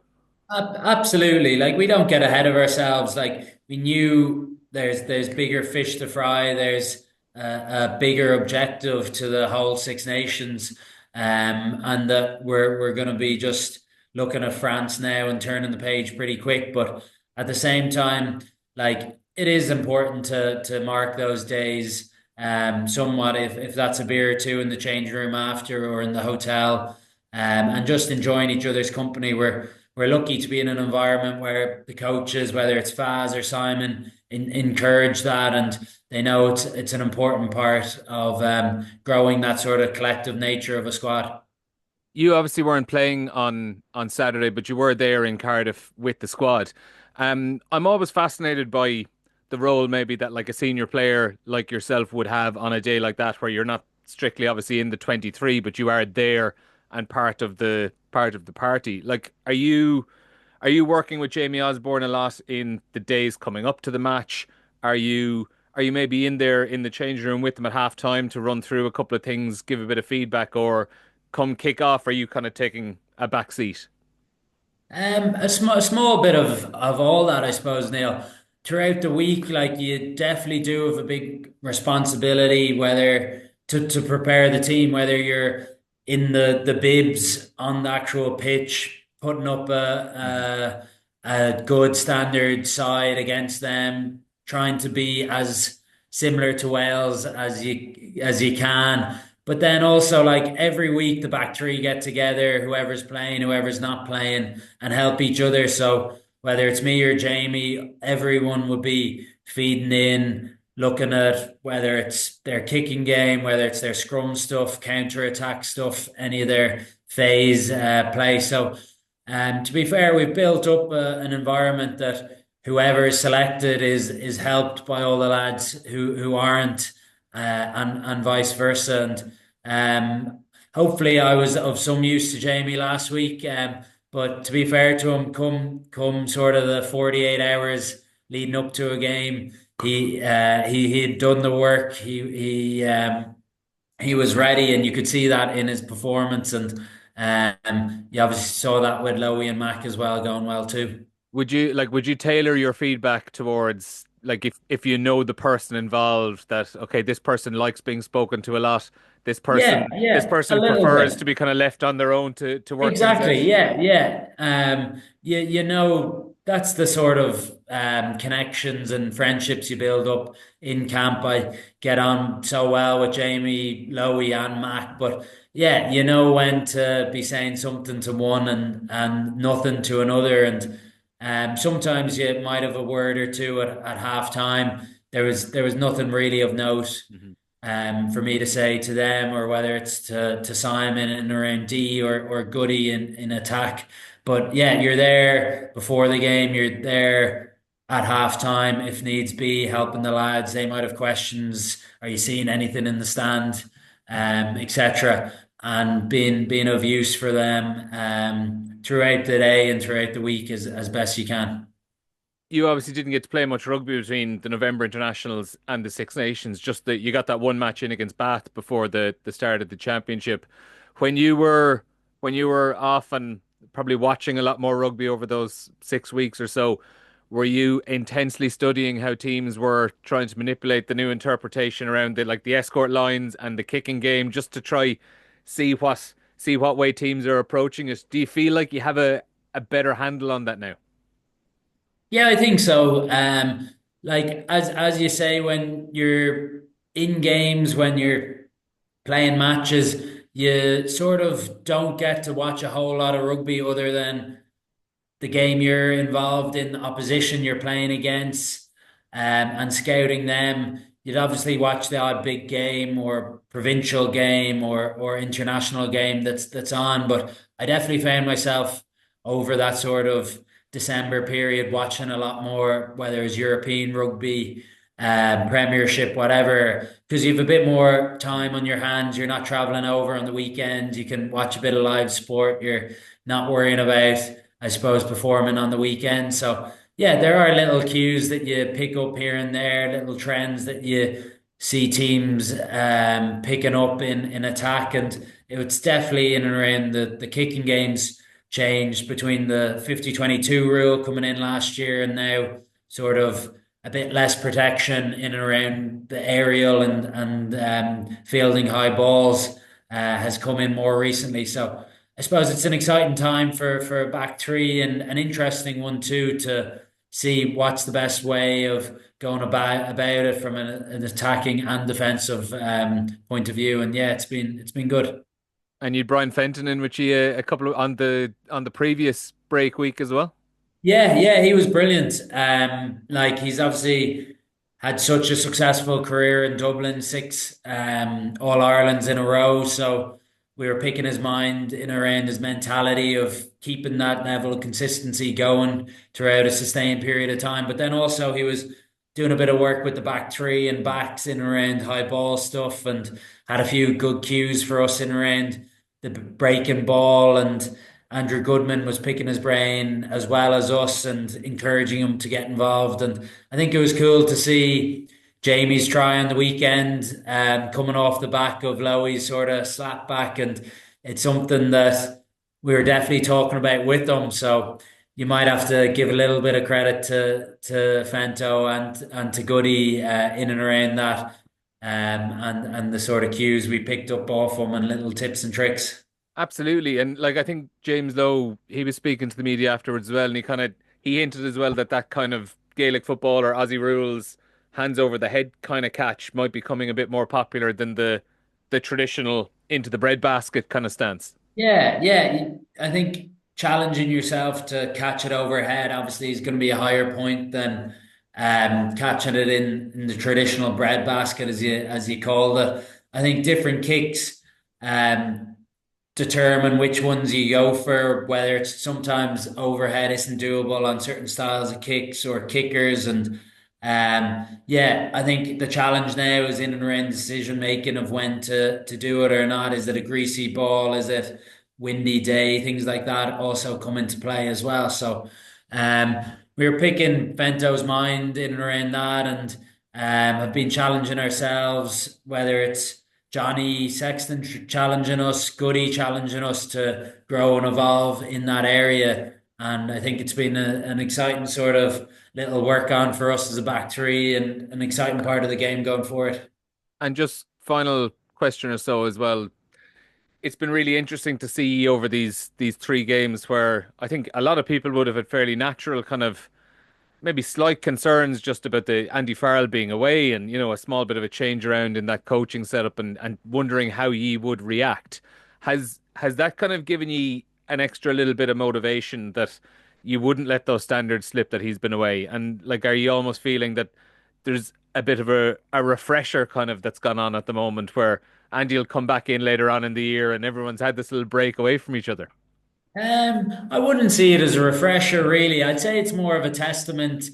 Absolutely. Like we don't get ahead of ourselves. Like we knew there's bigger fish to fry. There's a bigger objective to the whole Six Nations, and that we're going to be just looking at France now and turning the page pretty quick. But at the same time, like it is important to mark those days, somewhat if that's a beer or two in the change room after or in the hotel, and just enjoying each other's company. We're lucky to be in an environment where the coaches, whether it's Faz or Simon, encourage that, and they know it's an important part of growing that sort of collective nature of a squad. You obviously weren't playing on Saturday, but you were there in Cardiff with the squad. I'm always fascinated by the role maybe that like a senior player like yourself would have on a day like that, where you're not strictly obviously in the 23, but you are there and part of the party. Like, are you working with Jamie Osborne a lot in the days coming up to the match? Are you maybe in there in the changing room with them at half time to run through a couple of things, give a bit of feedback, or come kick off? Are you kind of taking a back seat? A small bit of all that, I suppose, Neil. Throughout the week, like you definitely do have a big responsibility, whether to prepare the team, whether you're in the bibs on the actual pitch, putting up Mhm. a good standard side against them, trying to be as similar to Wales as you can. But then also like every week the back three get together, whoever's playing, whoever's not playing, and help each other. So whether it's me or Jamie, everyone would be feeding in, looking at whether it's their kicking game, whether it's their scrum stuff, counter attack stuff, any of their phase play. So to be fair, we've built up an environment that whoever is selected is helped by all the lads who aren't, and vice versa. And hopefully, I was of some use to Jamie last week. But to be fair to him, come sort of the 48 hours leading up to a game, he'd done the work. He was ready, and you could see that in his performance. And you obviously saw that with Lowy and Mac as well, going well too. Would you tailor your feedback towards like if you know the person involved that okay, this person likes being spoken to a lot, Yeah, this yeah, a person little prefers to bit. be kind of left on their own to work things out? Exactly. Yeah, yeah. You know, that's the sort of connections and friendships you build up in camp. I get on so well with Jamie, Lowy, and Mac, but yeah, you know when to be saying something to one and nothing to another, and sometimes you might have a word or two at half time. There was nothing really of note Mhm. for me to say to them, or whether it's to Simon and around D or Goody in attack. But yeah, you're there before the game, you're there at half time if needs be, helping the lads. They might have questions. Are you seeing anything in the stand? Etc. And being of use for them throughout the day and throughout the week as best you can. You obviously didn't get to play much rugby between the November internationals and the Six Nations. Just that you got that one match in against Bath before the start of the championship. When you were when you were off and probably watching a lot more rugby over those 6 weeks or so, were you intensely studying how teams were trying to manipulate the new interpretation around the escort lines and the kicking game, just to try see what way teams are approaching it? Do you feel like you have a better handle on that now? Yeah, I think so. Like as you say, when you're in games, when you're playing matches, you sort of don't get to watch a whole lot of rugby other than the game you're involved in, the opposition you're playing against, and scouting them. You'd obviously watch the odd big game or provincial game or international game that's on. But I definitely found myself over that sort of December period watching a lot more, whether it's European rugby, Premiership, whatever, because you have a bit more time on your hands. You're not traveling over on the weekend. You can watch a bit of live sport. You're not worrying about, I suppose, performing on the weekend. So yeah, there are little cues that you pick up here and there, little trends that you see teams picking up in attack, and it's definitely in and around the kicking games changed between the 50-22 rule coming in last year and now sort of a bit less protection in and around the aerial and fielding high balls has come in more recently. So I suppose it's an exciting time for a back three, and an interesting one too, to see what's the best way of going about it from an attacking and defensive point of view. And yeah, it's been good. And you'd Brian Fenton in with you a couple of on the previous break week as well. Yeah, yeah, he was brilliant. Like he's obviously had such a successful career in Dublin, six All Irelands in a row. So we were picking his mind in around his mentality of keeping that level of consistency going throughout a sustained period of time. But then also he was doing a bit of work with the back three and backs in around high ball stuff, and had a few good cues for us in around the breaking ball. And Andrew Goodman was picking his brain as well as us and encouraging him to get involved. And I think it was cool to see Jamie's try on the weekend, coming off the back of Lowy's sort of slap back. And it's something that we were definitely talking about with them. So you might have to give a little bit of credit to Fento and to Goody in and around that, and the sort of cues we picked up off them and little tips and tricks. Absolutely. And like I think James Lowe, he was speaking to the media afterwards as well, and he hinted as well that that kind of Gaelic football or Aussie rules, hands over the head kind of catch might be becoming a bit more popular than the traditional into the breadbasket kind of stance. Yeah, yeah. I think challenging yourself to catch it overhead obviously is going to be a higher point than catching it in the traditional bread basket, as you called it. I think different kicks. Um, determine which ones you go for, whether it's sometimes overhead isn't doable on certain styles of kicks or kickers. And yeah, I think the challenge now is in and around decision making of when to do it or not. Is it a greasy ball? Is it windy day? Things like that also come into play as well. So um, we were picking Vento's mind in and around that, and have been challenging ourselves, whether it's Johnny Sexton challenging us, Goody challenging us to grow and evolve in that area. And I think it's been an exciting sort of little work on for us as a back three, and an exciting part of the game going forward. And just final question or so as well. It's been really interesting to see over these three games where I think a lot of people would have had fairly natural kind of maybe slight concerns just about the Andy Farrell being away and, a small bit of a change around in that coaching setup and wondering how ye would react. Has that kind of given ye an extra little bit of motivation that you wouldn't let those standards slip that he's been away? And like, are you almost feeling that there's a bit of a refresher kind of that's gone on at the moment where Andy will come back in later on in the year and everyone's had this little break away from each other? I wouldn't see it as a refresher, really. I'd say it's more of a testament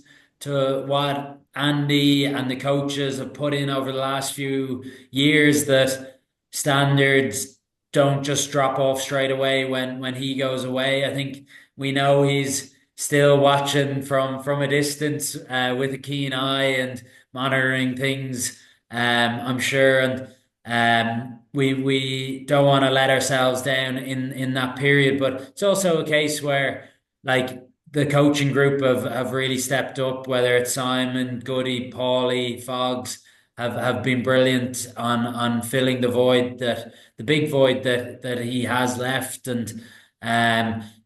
to what Andy and the coaches have put in over the last few years, that standards don't just drop off straight away when he goes away. I think we know he's still watching from a distance, with a keen eye and monitoring things. I'm sure, and we don't want to let ourselves down in that period. But it's also a case where, like, the coaching group have really stepped up, whether it's Simon, Goody, Paulie, Foggs have been brilliant on filling the big void that he has left. And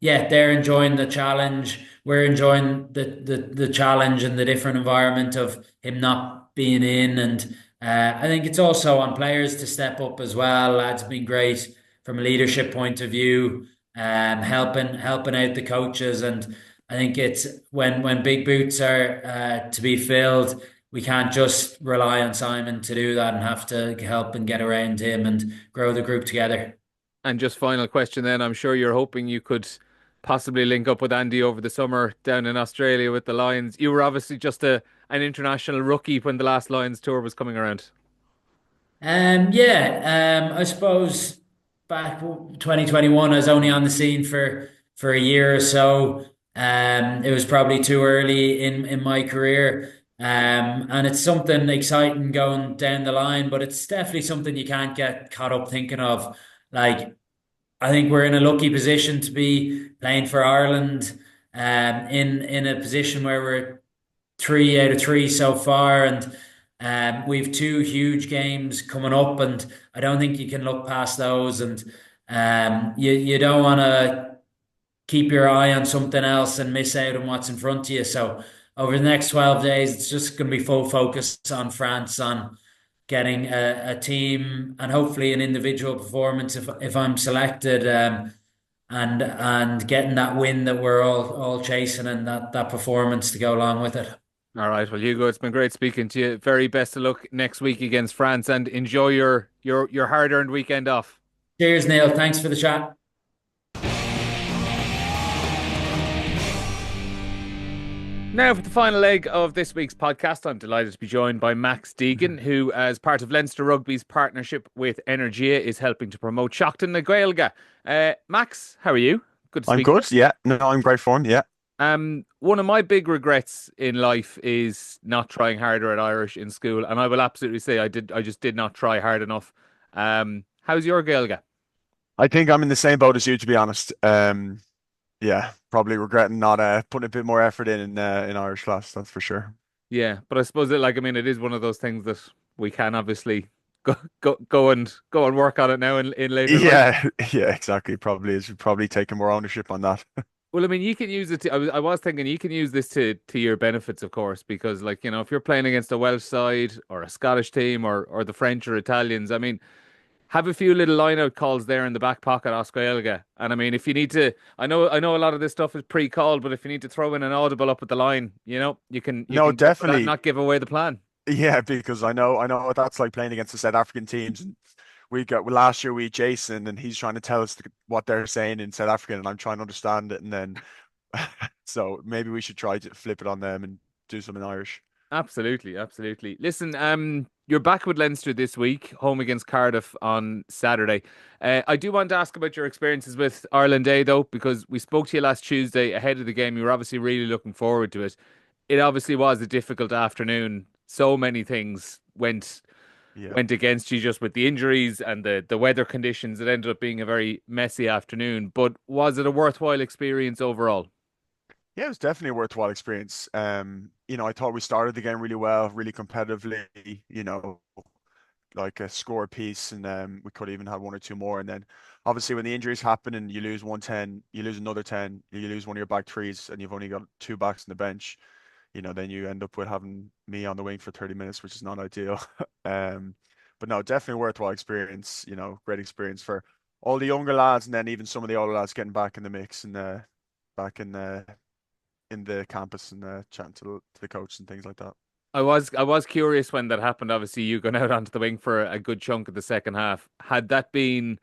yeah, they're enjoying the challenge. We're enjoying the challenge and the different environment of him not being in. And I think it's also on players to step up as well. Lads have been great from a leadership point of view, helping out the coaches. And I think it's when big boots are to be filled, we can't just rely on Simon to do that, and have to help and get around him and grow the group together. And just final question then, I'm sure you're hoping you could possibly link up with Andy over the summer down in Australia with the Lions. You were obviously just an international rookie when the last Lions tour was coming around. Yeah, I suppose back 2021, I was only on the scene for a year or so. It was probably too early in my career. And it's something exciting going down the line, but it's definitely something you can't get caught up thinking of. Like, I think we're in a lucky position to be playing for Ireland, in a position where we're 3 out of 3 so far, and we've two huge games coming up, and I don't think you can look past those. And you don't want to keep your eye on something else and miss out on what's in front of you. So over the next 12 days, it's just going to be full focus on France, on getting a team and hopefully an individual performance if I'm selected, and getting that win that we're all chasing, and that performance to go along with it. All right, well, Hugo, it's been great speaking to you. Very best of luck next week against France, and enjoy your hard-earned weekend off. Cheers, Neil. Thanks for the chat. Now, for the final leg of this week's podcast, I'm delighted to be joined by Max Deegan, who, as part of Leinster Rugby's partnership with RTÉ, is helping to promote Seachtain na Gaeilge. Max, how are you? Good to I'm speak. good. Yeah. No, I'm great fun. Yeah. One of my big regrets in life is not trying harder at Irish in school, and I will absolutely say I just did not try hard enough. How's your Gaeilge? I think I'm in the same boat as you, to be honest. Yeah, probably regretting not putting a bit more effort in Irish class. That's for sure. Yeah, but I suppose it is one of those things that we can obviously go and work on it now in later life. Yeah, yeah, exactly. Probably taking more ownership on that. Well, I mean, you can use it I was thinking you can use this to your benefits, of course, because, like, if you're playing against a Welsh side or a Scottish team or the French or Italians, I mean, have a few little line-out calls there in the back pocket, Oscar Elga. And I mean, if you need to, I know a lot of this stuff is pre-called, but if you need to throw in an audible up at the line, you No, can go for that and definitely. not give away the plan. Yeah, because I know what that's like playing against the South African teams. And we got last year we had Jason, and he's trying to tell us what they're saying in South African, and I'm trying to understand it, and then so maybe we should try to flip it on them and do something Irish. Absolutely, absolutely. Listen, you're back with Leinster this week, home against Cardiff on Saturday. I do want to ask about your experiences with Ireland Day, though, because we spoke to you last Tuesday ahead of the game. You were obviously really looking forward to it. It obviously was a difficult afternoon. So many things Yeah. went against you just with the injuries and the weather conditions. It ended up being a very messy afternoon. But was it a worthwhile experience overall? Yeah, it was definitely a worthwhile experience. I thought we started the game really well, really competitively, like a score piece, and we could even have one or two more. And then obviously when the injuries happen and you lose 110, you lose another 10, you lose one of your back threes and you've only got two backs on the bench, then you end up with having me on the wing for 30 minutes, which is not ideal. Um, but no, definitely worthwhile experience, great experience for all the younger lads and then even some of the older lads getting back in the mix and back in the campus and chatting to the coach and things like that. I was curious when that happened. Obviously, you going out onto the wing for a good chunk of the second half. Had that been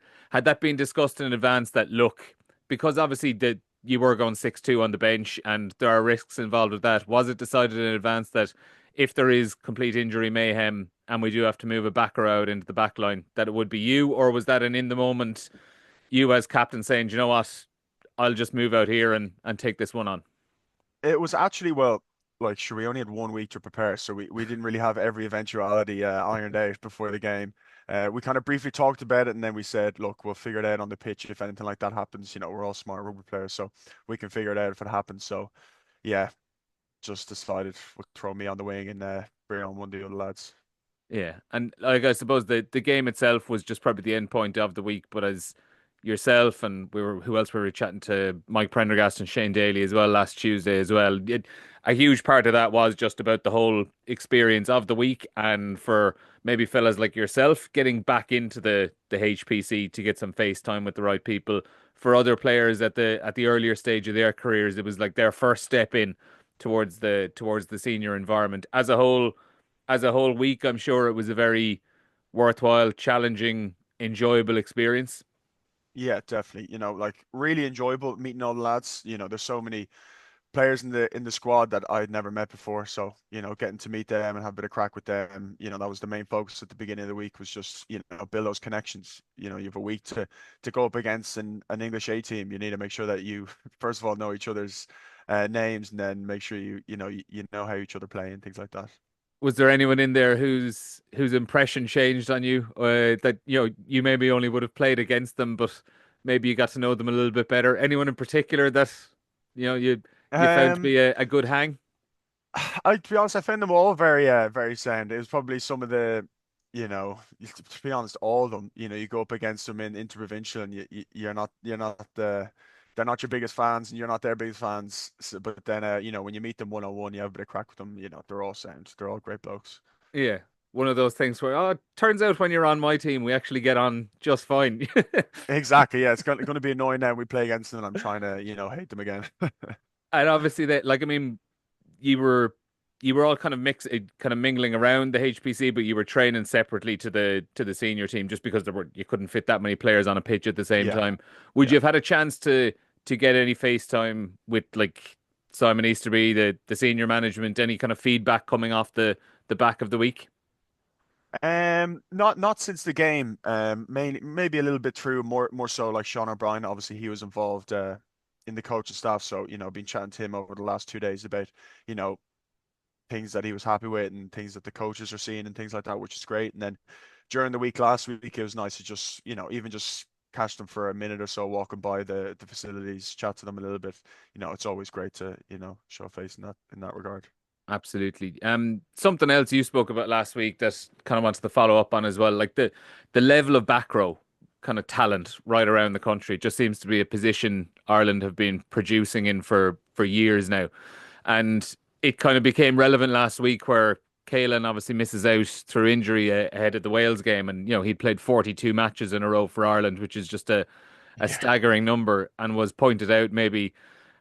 discussed in advance that look, because obviously you were going 6-2 on the bench and there are risks involved with that. Was it decided in advance that if there is complete injury mayhem and we do have to move a backer out into the back line, that it would be you, or was that an in the moment you as captain saying, "Do you know what, I'll just move out here and take this one on"? It was actually, well, like, sure, we only had 1 week to prepare, so we didn't really have every eventuality ironed out before the game. We kind of briefly talked about it, and then we said, look, we'll figure it out on the pitch if anything like that happens. We're all smart rugby players, so we can figure it out if it happens. So, yeah, just decided we'll throw me on the wing and bring on one of the other lads. Yeah, and like I suppose the game itself was just probably the end point of the week, but as yourself and who else we were chatting to, Mike Prendergast and Shane Daly as well last Tuesday as well. A huge part of that was just about the whole experience of the week, and for maybe fellas like yourself getting back into the HPC to get some face time with the right people. For other players at the earlier stage of their careers, it was like their first step in towards the senior environment. As a whole week, I'm sure it was a very worthwhile, challenging, enjoyable experience. Yeah, definitely. Like really enjoyable meeting all the lads. There's so many players in the squad that I'd never met before. So, getting to meet them and have a bit of crack with them, that was the main focus at the beginning of the week was just, build those connections. You have a week to go up against an English A team. You need to make sure that you first of all know each other's names and then make sure you know how each other play and things like that. Was there anyone in there whose impression changed on you? That you maybe only would have played against them, but maybe you got to know them a little bit better. Anyone in particular that you found to Um, be a good hang? to be honest, I found them all very sound. It was probably some of the, to be honest, all of them. You go up against them in interprovincial, and you're not they're not your biggest fans, and you're not their biggest fans. So, but then, when you meet them one on one, you have a bit of crack with them. They're all sound. They're all great blokes. Yeah, one of those things where it turns out when you're on my team, we actually get on just fine. Exactly. Yeah, it's going to be annoying now. We play against them, and I'm trying to, hate them again. And obviously that, like, I mean, you were you were all kind of kind of mingling around the HPC, but you were training separately to the senior team just because you couldn't fit that many players on a pitch at the same Yeah, time. Would you yeah. have had a chance to get any FaceTime with like Simon Easterby, the senior management, any kind of feedback coming off the back of the week? Not since the game. Mainly maybe a little bit through more so like Sean O'Brien. Obviously, he was involved in the coaching staff, so been chatting to him over the last 2 days about you know things that he was happy with and things that the coaches are seeing and things like that, which is great. And then during the week last week, it was nice to just even just catch them for a minute or so walking by the facilities, chat to them a little bit. It's always great to show a face in that regard. Absolutely. Something else you spoke about last week that kind of wanted to follow up on as well, like the level of back row kind of talent right around the country. It just seems to be a position Ireland have been producing in for years now. And it kind of became relevant last week where Caelan obviously misses out through injury ahead of the Wales game. And, he'd played 42 matches in a row for Ireland, which is just a Yeah. staggering number, and was pointed out maybe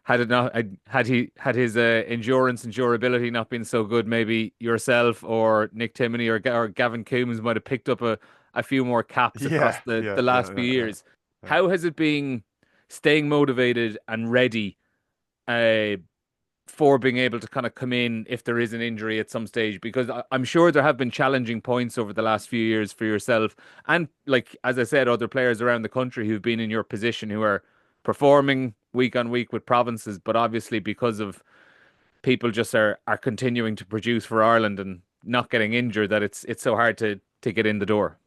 had it not had his endurance and durability not been so good, maybe yourself or Nick Timoney or Gavin Coombs might have picked up a few more caps across Yeah, the yeah, yeah, last few yeah, yeah, years. yeah. How has it been staying motivated and ready uh, for being able to kind of come in if there is an injury at some stage? Because I'm sure there have been challenging points over the last few years for yourself and, like as I said, other players around the country who've been in your position who are performing week on week with provinces, but obviously because of people just are continuing to produce for Ireland and not getting injured that it's so hard to get in the door.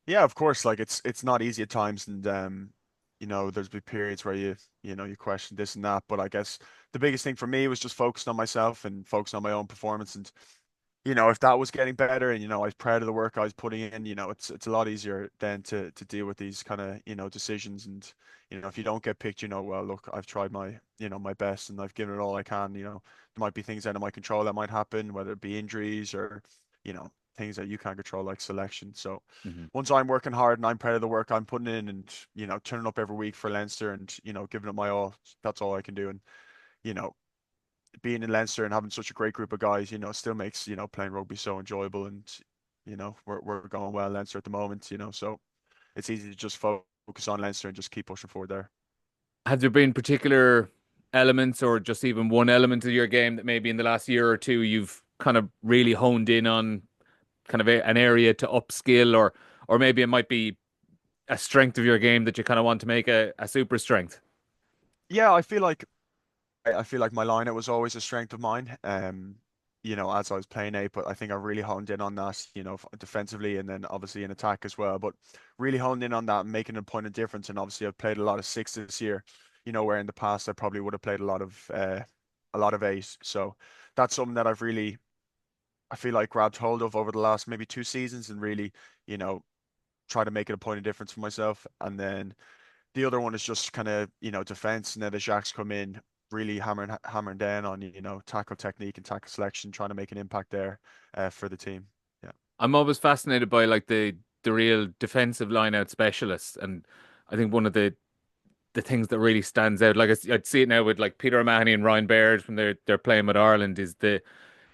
Yeah, of course. Like it's not easy at times, and there's been periods where you question this and that. But I guess the biggest thing for me was just focusing on myself and focusing on my own performance. And if that was getting better, and I was proud of the work I was putting in, it's a lot easier then to deal with these kind of decisions. And if you don't get picked, well, look, I've tried my best and I've given it all I can. There might be things out of my control that might happen, whether it be injuries or you know things that you can't control like selection. So Hmm. once I'm working hard and I'm proud of the work I'm putting in, and turning up every week for Leinster and giving it my all, that's all I can do. And you know being in Leinster and having such a great group of guys, still makes, playing rugby so enjoyable. And, we're going well Leinster at the moment, so it's easy to just focus on Leinster and just keep pushing forward there. Have there been particular elements or just even one element of your game that maybe in the last year or two you've kind of really honed in on kind of an area to upskill, or maybe it might be a strength of your game that you kind of want to make a super strength? Yeah, I feel like my line was always a strength of mine. As I was playing eight, but I think I really honed in on that, defensively and then obviously in attack as well. But really honed in on that and making a point of difference. And obviously I've played a lot of six this year, where in the past I probably would have played a lot of eight. So that's something that I feel like grabbed hold of over the last maybe 2 seasons and really, you know, try to make it a point of difference for myself. And then the other one is just kind of, defense. And then the Jacks come in, really hammering down on, tackle technique and tackle selection, trying to make an impact there for the team. Yeah. I'm always fascinated by like the real defensive line out specialists, and I think one of the things that really stands out, like I'd see it now with like Peter O'Mahony and Ryan Baird when they're playing with Ireland, is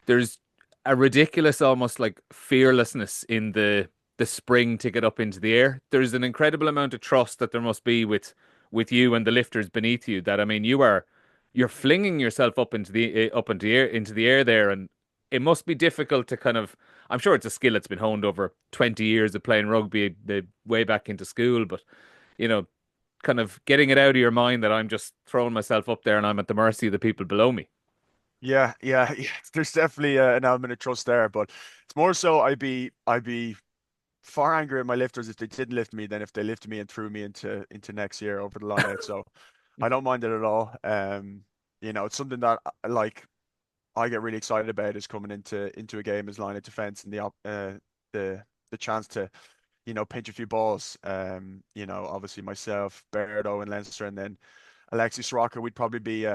there's a ridiculous, almost like fearlessness in the spring to get up into the air. There's an incredible amount of trust that there must be with you and the lifters beneath you. That I mean, you're flinging yourself up into the air there, and it must be difficult to kind of. I'm sure it's a skill that's been honed over 20 years of playing rugby, the way back into school, but you know, kind of getting it out of your mind that I'm just throwing myself up there and I'm at the mercy of the people below me. Yeah, yeah, yeah. There's definitely an element of trust there, but it's more so I'd be far angrier at my lifters if they didn't lift me than if they lifted me and threw me into next year over the line out. So I don't mind it at all. It's something that like I get really excited about is coming into a game as line of defense and the chance to pinch a few balls. Obviously myself, Berto and Leinster, and then Alexi Soroka, we'd probably be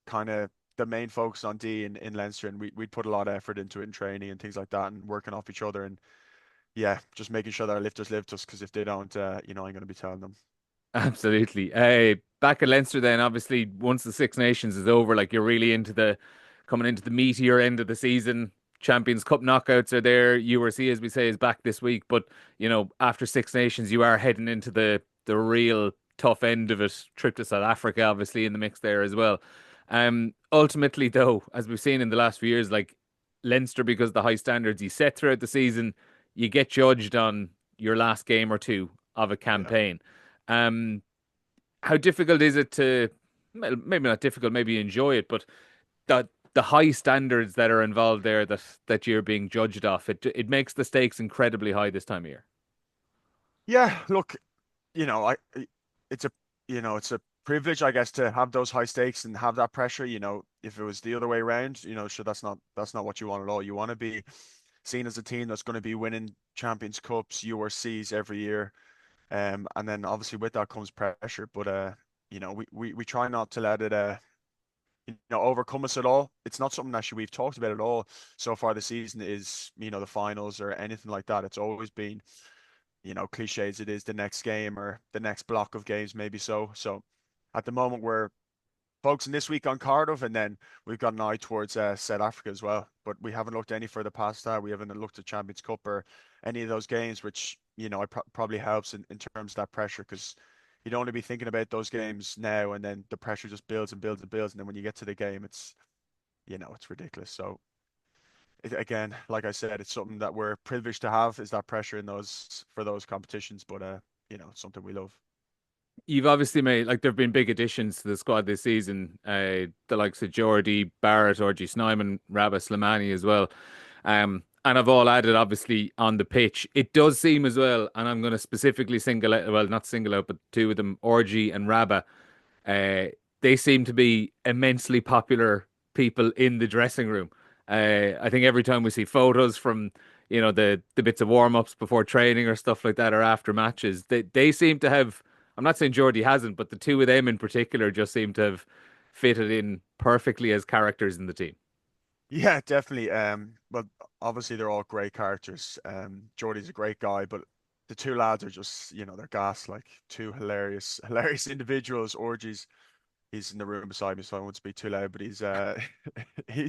kind of the main focus on D in Leinster, and we'd put a lot of effort into it in training and things like that, and working off each other, and yeah, just making sure that our lifters lift us, because if they don't, I'm going to be telling them. Absolutely. Back at Leinster then, obviously, once the Six Nations is over, like you're really into the coming into the meatier end of the season. Champions Cup knockouts are there. URC, as we say, is back this week. But, after Six Nations, you are heading into the real tough end of it. Trip to South Africa, obviously, in the mix there as well. Ultimately, though, as we've seen in the last few years, like Leinster, because of the high standards you set throughout the season, you get judged on your last game or two of a Yeah. campaign. Um, how difficult is it to, well, maybe not difficult, maybe enjoy it, but the high standards that are involved there that you're being judged off, it makes the stakes incredibly high this time of year. Yeah, look, I it's a it's a privilege, I guess, to have those high stakes and have that pressure. If it was the other way around, sure, that's not what you want at all. You want to be seen as a team that's going to be winning Champions Cups, URCs every year. And then obviously with that comes pressure. But we try not to let it overcome us at all. It's not something actually we've talked about at all so far this season, is the finals or anything like that. It's always been, cliches. It is the next game or the next block of games, maybe so at the moment we're focusing this week on Cardiff, and then we've got an eye towards South Africa as well. But we haven't looked any further past that. We haven't looked at Champions Cup or any of those games, which, you know, probably helps in terms of that pressure, because you don't want to be thinking about those games now and then the pressure just builds and builds and builds. And then when you get to the game, it's, you know, it's ridiculous. So again, like I said, it's something that we're privileged to have, is that pressure in those, for those competitions. But, you know, it's something we love. You've obviously made, like, there have been big additions to the squad this season. The likes of Geordie, Barrett, RG Snyman, Rabah Slimani as well. And have all added, obviously, on the pitch. It does seem as well, and I'm going to specifically single out, well, not single out, but two of them, RG and Rabah. Uh, they seem to be immensely popular people in the dressing room. I think every time we see photos from, you know, the bits of warm ups before training or stuff like that, or after matches, they seem to have. I'm not saying Geordie hasn't, but the two of them in particular just seem to have fitted in perfectly as characters in the team. Yeah, definitely. Well, obviously they're all great characters. Jordy's a great guy, but the two lads are just, you know, they're gas, like two hilarious, hilarious individuals. Orgies, he's in the room beside me, so I won't speak too loud, but he's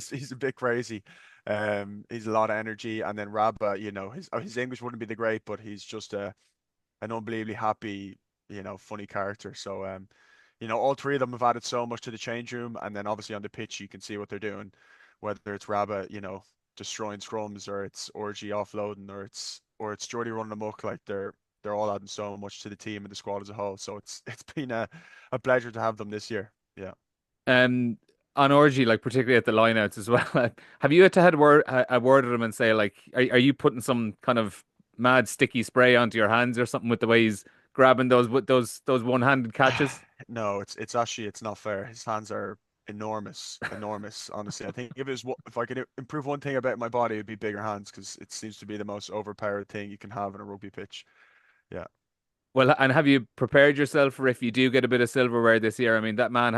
he's a bit crazy. He's a lot of energy. And then Rabba, you know, his English wouldn't be the great, but he's just an unbelievably happy, you know, funny character. So you know, all three of them have added so much to the change room, and then obviously on the pitch you can see what they're doing, whether it's Rabba, you know, destroying scrums, or it's Orgy offloading, or it's Jordy running amok. Like they're all adding so much to the team and the squad as a whole. So it's been a pleasure to have them this year. Yeah. Um, on Orgy, like particularly at the lineouts as well. Have you had to had a word with him and say, like, are you putting some kind of mad sticky spray onto your hands or something with the way he's grabbing those with those one-handed catches? No, it's actually, it's not fair. His hands are enormous, enormous. Honestly, I think if I could improve one thing about my body, it'd be bigger hands, because it seems to be the most overpowered thing you can have in a rugby pitch. Yeah. Well, and have you prepared yourself for if you do get a bit of silverware this year? I mean, that man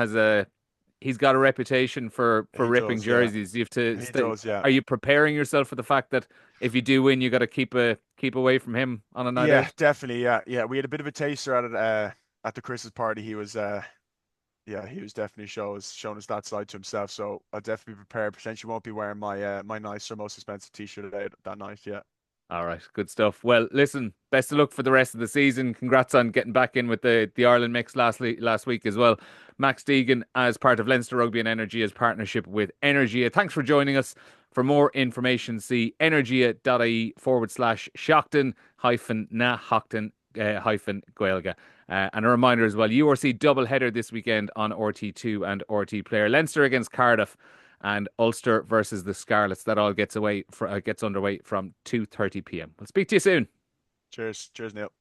he's got a reputation for He ripping does, yeah. jerseys. You have to He stay. does, yeah. Are you preparing yourself for the fact that if you do win, you got to keep away from him on a night Yeah, out? definitely. Yeah, yeah. We had a bit of a taster at the Christmas party. He was yeah, he was definitely showing us that side to himself. So I'll definitely be prepared. Potentially won't be wearing my nicer, most expensive t-shirt that night. Yeah. All right, good stuff. Well, listen, best of luck for the rest of the season. Congrats on getting back in with the Ireland mix last week as well. Max Deegan, as part of Leinster Rugby and Energy's partnership with Energia. Thanks for joining us. For more information, see energia.ie/Shockton hyphen na Hockton hyphen Gaelga. And a reminder as well, URC double header this weekend on RT2 and RT Player. Leinster against Cardiff and Ulster versus the Scarlets. That all gets underway from 2:30 p.m. We'll speak to you soon. Cheers, Neil.